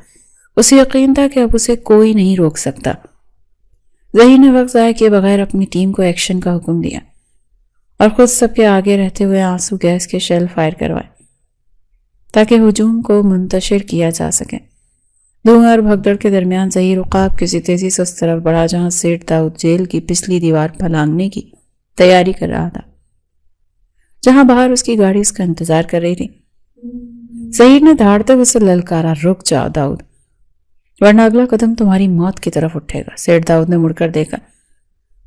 اسے یقین تھا کہ اب اسے کوئی نہیں روک سکتا۔ ظہیر نے وقت ضائع کیے بغیر اپنی ٹیم کو ایکشن کا حکم دیا اور خود سب کے آگے رہتے ہوئے آنسو گیس کے شیل فائر کروائے تاکہ ہجوم کو منتشر کیا جا سکے۔ دھواں اور بھگدڑ کے درمیان ظہیر عقاب کسی تیزی سے اس طرف بڑھا جہاں سیٹھ داؤد جیل کی پچھلی دیوار پھلانگنے کی تیاری کر رہا تھا، جہاں باہر اس کی گاڑی اس کا انتظار کر رہی تھی۔ ظہیر نے دھاڑتے ہوئے اسے للکارا، رک جاؤ داؤد، ورنہ اگلا قدم تمہاری موت کی طرف اٹھے گا۔ سیٹھ داؤد نے مڑ کر دیکھا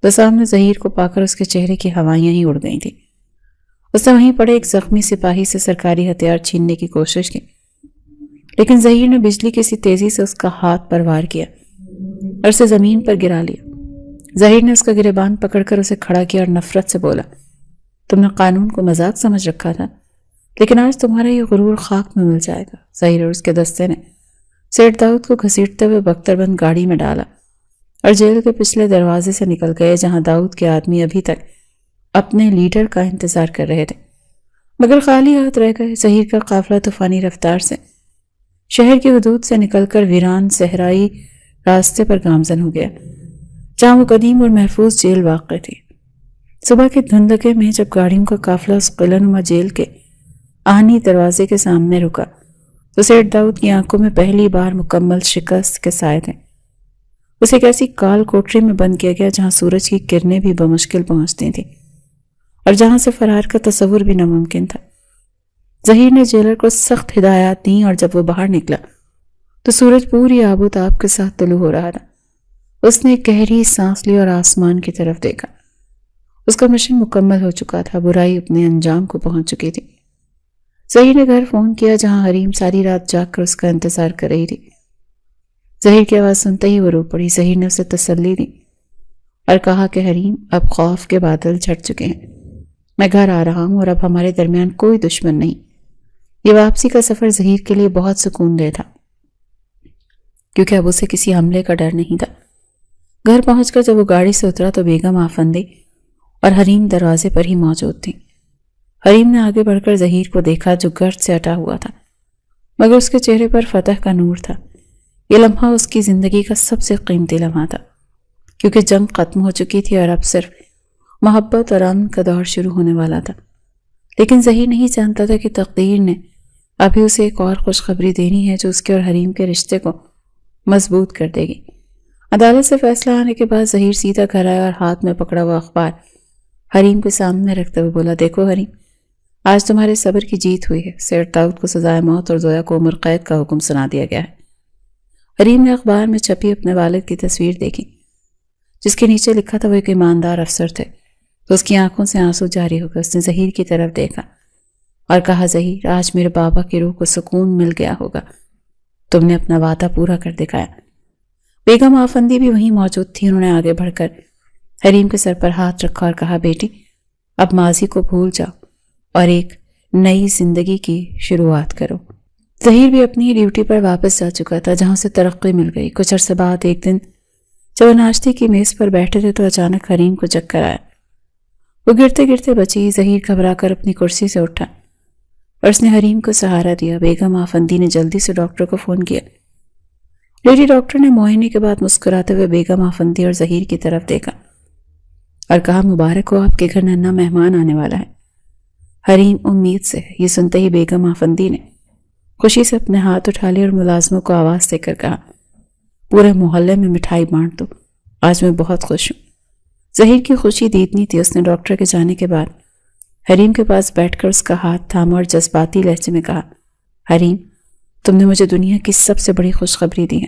تو سامنے ظہیر کو پا کر اس کے چہرے کی ہوائیاں ہی اڑ گئی تھیں۔ اس نے وہیں پڑے ایک زخمی سپاہی سے سرکاری ہتھیار چھیننے کی کوشش کی، لیکن ظہیر نے بجلی کی سی تیزی سے اس کا ہاتھ پر وار کیا اور اسے زمین پر گرا لیا۔ ظہیر نے اس کا گریبان پکڑ کر اسے کھڑا کیا اور نفرت سے بولا، تم نے قانون کو مذاق سمجھ رکھا تھا، لیکن آج تمہارا یہ غرور خاک میں مل جائے گا۔ ظہیر اور اس کے دستے نے سیٹھ داؤد کو گھسیٹتے ہوئے بختربند گاڑی میں ڈالا اور جیل کے پچھلے دروازے سے نکل گئے، جہاں داؤد کے آدمی ابھی تک اپنے لیڈر کا انتظار کر رہے تھے مگر خالی ہاتھ رہ گئے۔ ظہیر کا قافلہ طوفانی رفتار سے شہر کی حدود سے نکل کر ویران صحرائی راستے پر گامزن ہو گیا، جہاں وہ قدیم اور محفوظ جیل واقع تھی۔ صبح کے دھندکے میں جب گاڑیوں کا قافلہ اس قلعہ نما جیل کے آہنی دروازے کے سامنے رکا تو سیٹھ داؤد کی آنکھوں میں پہلی بار مکمل شکست کے سائے تھے۔ اسے ایک ایسی کال کوٹری میں بند کیا گیا جہاں سورج کی کرنیں بھی بمشکل پہنچتی تھیں اور جہاں سے فرار کا تصور بھی ناممکن تھا۔ ظہیر نے جیلر کو سخت ہدایات دیں اور جب وہ باہر نکلا تو سورج پوری آب و تاب کے ساتھ طلوع ہو رہا تھا۔ اس نے گہری سانس لی اور آسمان کی طرف دیکھا۔ اس کا مشن مکمل ہو چکا تھا، برائی اپنے انجام کو پہنچ چکی تھی۔ ظہیر نے گھر فون کیا جہاں حریم ساری رات جاگ کر اس کا انتظار کر رہی تھی۔ ظہیر کی آواز سنتے ہی وہ رو پڑی۔ ظہیر نے اسے تسلی دی اور کہا کہ حریم اب خوف کے بادل چھٹ چکے ہیں، میں گھر آ رہا ہوں اور اب ہمارے درمیان کوئی دشمن نہیں۔ یہ واپسی کا سفر ظہیر کے لیے بہت سکون دہ تھا، کیونکہ اب اسے کسی حملے کا ڈر نہیں تھا۔ گھر پہنچ کر جب وہ گاڑی سے اترا تو بیگم آفندی اور حریم دروازے پر ہی موجود تھیں۔ حریم نے آگے بڑھ کر ظہیر کو دیکھا جو گرد سے ہٹا ہوا تھا، مگر اس کے چہرے پر فتح کا نور تھا۔ یہ لمحہ اس کی زندگی کا سب سے قیمتی لمحہ تھا، کیونکہ جنگ ختم ہو چکی تھی اور اب صرف محبت اور امن کا دور شروع ہونے والا تھا۔ لیکن ظہیر نہیں جانتا تھا کہ تقدیر نے ابھی اسے ایک اور خوشخبری دینی ہے جو اس کے اور حریم کے رشتے کو مضبوط کر دے گی۔ عدالت سے فیصلہ آنے کے بعد ظہیر سیدھا گھر آیا اور ہاتھ میں پکڑا ہوا اخبار حریم کے سامنے رکھتے ہوئے بولا، دیکھو حریم، آج تمہارے صبر کی جیت ہوئی ہے۔ سیٹ داؤد کو سزائے موت اور زویا کو عمر قید کا حکم سنا دیا گیا ہے۔ حریم نے اخبار میں چھپی اپنے والد کی تصویر دیکھی، جس کے نیچے لکھا تھا وہ ایک ایماندار افسر تھے۔ تو اس کی آنکھوں سے آنسو جاری ہو گئے۔ اس نے ظہیر کی طرف دیکھا اور کہا، ظہیر، آج میرے بابا کی روح کو سکون مل گیا ہوگا، تم نے اپنا وعدہ پورا کر دکھایا۔ بیگم آفندی بھی وہیں موجود تھی۔ انہوں نے آگے بڑھ کر حریم کے سر پر ہاتھ رکھا اور کہا، بیٹی، اب ماضی کو بھول جاؤ اور ایک نئی زندگی کی شروعات کرو۔ ظہیر بھی اپنی ڈیوٹی پر واپس جا چکا تھا، جہاں سے ترقی مل گئی۔ کچھ عرصے بعد ایک دن جب وہ ناشتے کی میز پر بیٹھے تھے تو اچانک حریم کو چکر آیا۔ وہ گرتے گرتے بچی۔ ظہیر گھبرا کر اپنی کرسی سے اٹھا اور اس نے حریم کو سہارا دیا۔ بیگم آفندی نے جلدی سے ڈاکٹر کو فون کیا۔ لیڈی ڈاکٹر نے معائنے کے بعد مسکراتے ہوئے بیگم آفندی اور ظہیر کی طرف دیکھا اور کہا، مبارک ہو، آپ کے گھر ننھا مہمان آنے والا ہے۔ حریم امید سے یہ سنتے ہی بیگم آفندی نے خوشی سے اپنے ہاتھ اٹھا لیے اور ملازموں کو آواز دے کر کہا، پورے محلے میں مٹھائی بانٹ دو، آج میں بہت خوش ہوں۔ ظہیر کی خوشی دیدنی تھی۔ اس نے ڈاکٹر کے جانے کے بعد حریم کے پاس بیٹھ کر اس کا ہاتھ تھاما اور جذباتی لہجے میں کہا، حریم، تم نے مجھے دنیا کی سب سے بڑی خوشخبری دی ہے۔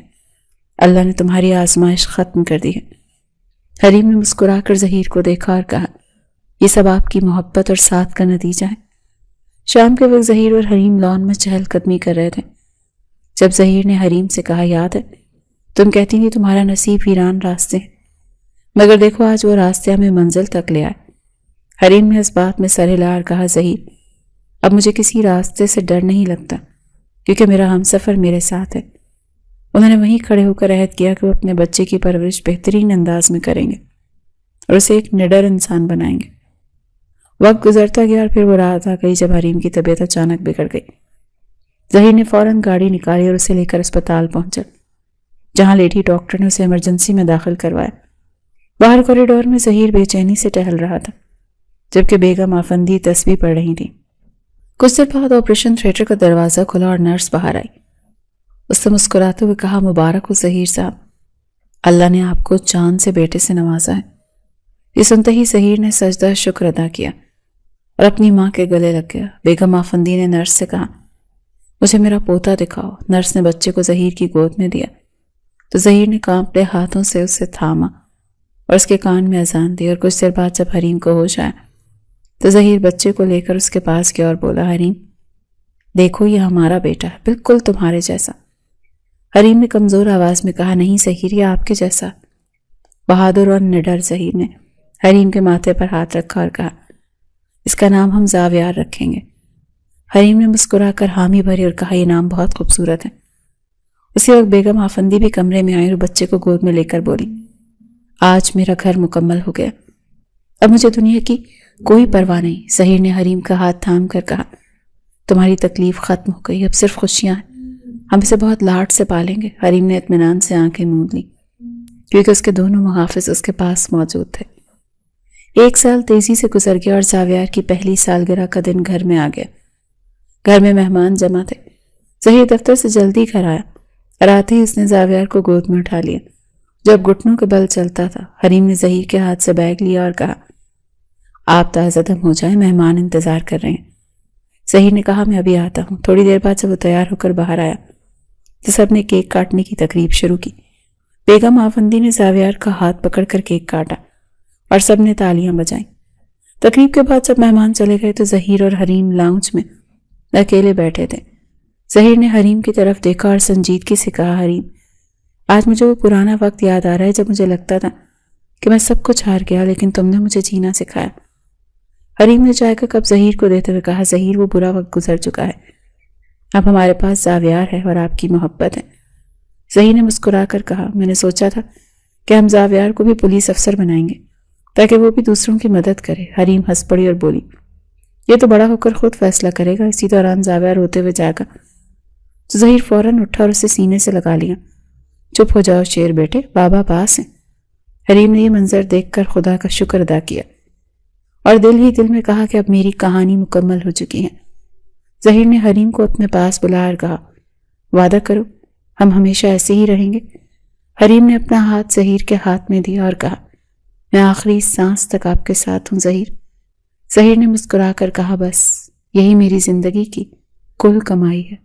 اللہ نے تمہاری آزمائش ختم کر دی ہے۔ حریم نے مسکرا کر ظہیر کو دیکھا اور کہا، یہ سب آپ کی محبت اور ساتھ کا نتیجہ ہے۔ شام کے وقت ظہیر اور حریم لان میں چہل قدمی کر رہے تھے۔ جب ظہیر نے حریم سے کہا، یاد ہے تم کہتی تھی تمہارا نصیب ویران راستے ہیں، مگر دیکھو آج وہ راستے ہمیں منزل تک لے آئے۔ حریم نے اس بات میں سر ہلا اور کہا، ظہیر، اب مجھے کسی راستے سے ڈر نہیں لگتا، کیونکہ میرا ہمسفر میرے ساتھ ہے۔ انہوں نے وہیں کھڑے ہو کر عہد کیا کہ وہ اپنے بچے کی پرورش بہترین انداز میں کریں گے اور اسے ایک نڈر انسان بنائیں گے۔ وقت گزرتا گیا اور پھر وہ رات آ گئی جب حریم کی طبیعت اچانک بگڑ گئی۔ ظہیر نے فوراً گاڑی نکالی اور اسے لے کر اسپتال پہنچا، جہاں لیڈی ڈاکٹر نے اسے ایمرجنسی میں داخل کروایا۔ باہر کوریڈور میں ظہیر بے چینی سے ٹہل رہا تھا، جبکہ بیگم آفندی تسبیح پڑھ رہی تھی۔ کچھ دیر بعد آپریشن تھیٹر کا دروازہ کھلا اور نرس باہر آئی۔ اس نے مسکراتے ہوئے کہا، مبارک ہو ظہیر صاحب، اللہ نے آپ کو چاند سے بیٹے سے نوازا ہے۔ یہ سنتے ہی ظہیر نے سجدہ شکر ادا کیا اور اپنی ماں کے گلے لگ گیا۔ بیگم آفندی نے نرس سے کہا، مجھے میرا پوتا دکھاؤ۔ نرس نے بچے کو ظہیر کی گود میں دیا تو ظہیر نے کانپتے ہاتھوں سے اسے تھاما اور اس کے کان میں اذان دی، اور کچھ دیر بعد جب حریم کو ہوش آیا تو ظہیر بچے کو لے کر اس کے پاس گیا اور بولا، حریم، دیکھو یہ ہمارا بیٹا ہے، بالکل تمہارے جیسا۔ حریم نے کمزور آواز میں کہا، نہیں ظہیر، یہ آپ کے جیسا۔ بہادر اور نڈر ظہیر نے حریم کے ماتھے پر ہاتھ رکھا اور کہا، اس کا نام ہم زاویار رکھیں گے۔ حریم نے مسکرا کر حامی بھری اور کہا، یہ نام بہت خوبصورت ہے۔ اسی وقت بیگم آفندی بھی کمرے میں آئی اور بچے کو گود میں لے کر بولی، آج میرا گھر مکمل ہو گیا، اب مجھے دنیا کی کوئی پرواہ نہیں۔ ظہیر نے حریم کا ہاتھ تھام کر کہا، تمہاری تکلیف ختم ہو گئی، اب صرف خوشیاں ہیں، ہم اسے بہت لاڈ سے پالیں گے۔ حریم نے اطمینان سے آنکھیں موند لی، کیونکہ اس کے دونوں محافظ اس کے پاس موجود تھے۔ 1 سال تیزی سے گزر گیا اور زاویار کی پہلی سالگرہ کا دن گھر میں آ گیا۔ گھر میں مہمان جمع تھے۔ ظہیر دفتر سے جلدی گھر آیا اور آتے ہی اس نے زاویار کو گود میں اٹھا لیا جو اب گھٹنوں کے بل چلتا تھا۔ حریم نے ظہیر کے ہاتھ سے بیگ لیا اور کہا، آپ تازہ دم ہو جائیں، مہمان انتظار کر رہے ہیں۔ ظہیر نے کہا، میں ابھی آتا ہوں۔ تھوڑی دیر بعد جب وہ تیار ہو کر باہر آیا تو سب نے کیک کاٹنے کی تقریب شروع کی۔ بیگم آفندی نے زاویار کا ہاتھ پکڑ کر کیک کاٹا اور سب نے تالیاں بجائیں۔ تقریب کے بعد جب مہمان چلے گئے تو ظہیر اور حریم لاؤنج میں اکیلے بیٹھے تھے۔ ظہیر نے حریم کی طرف دیکھا اور سنجیدگی سے کہا، حریم، آج مجھے وہ پرانا وقت یاد آ رہا ہے جب مجھے لگتا تھا کہ میں سب کچھ ہار گیا، لیکن تم نے مجھے جینا سکھایا۔ حریم نے چائے کا کپ ظہیر کو دیتے ہوئے کہا، ظہیر وہ برا وقت گزر چکا ہے، اب ہمارے پاس زاویار ہے اور آپ کی محبت ہے۔ ظہیر نے مسکرا کر کہا، میں نے سوچا تھا کہ ہم زاویار کو بھی پولیس افسر بنائیں گے تاکہ وہ بھی دوسروں کی مدد کرے۔ حریم ہنس پڑی اور بولی، یہ تو بڑا ہو کر خود فیصلہ کرے گا۔ اسی دوران زاویار ہوتے ہوئے جاگا تو ظہیر فوراً اٹھا اور اسے سینے سے لگا لیا۔ چپ ہو جاؤ شیر بیٹے، بابا پاس ہیں۔ حریم نے یہ منظر دیکھ کر خدا کا شکر ادا کیا اور دل ہی دل میں کہا کہ اب میری کہانی مکمل ہو چکی ہے۔ ظہیر نے حریم کو اپنے پاس بلایا اور کہا، وعدہ کرو ہم ہمیشہ ایسے ہی رہیں گے۔ حریم نے اپنا ہاتھ ظہیر کے ہاتھ میں دیا اور کہا، میں آخری سانس تک آپ کے ساتھ ہوں ظہیر۔ ظہیر نے مسکرا کر کہا، بس یہی میری زندگی کی کل کمائی ہے۔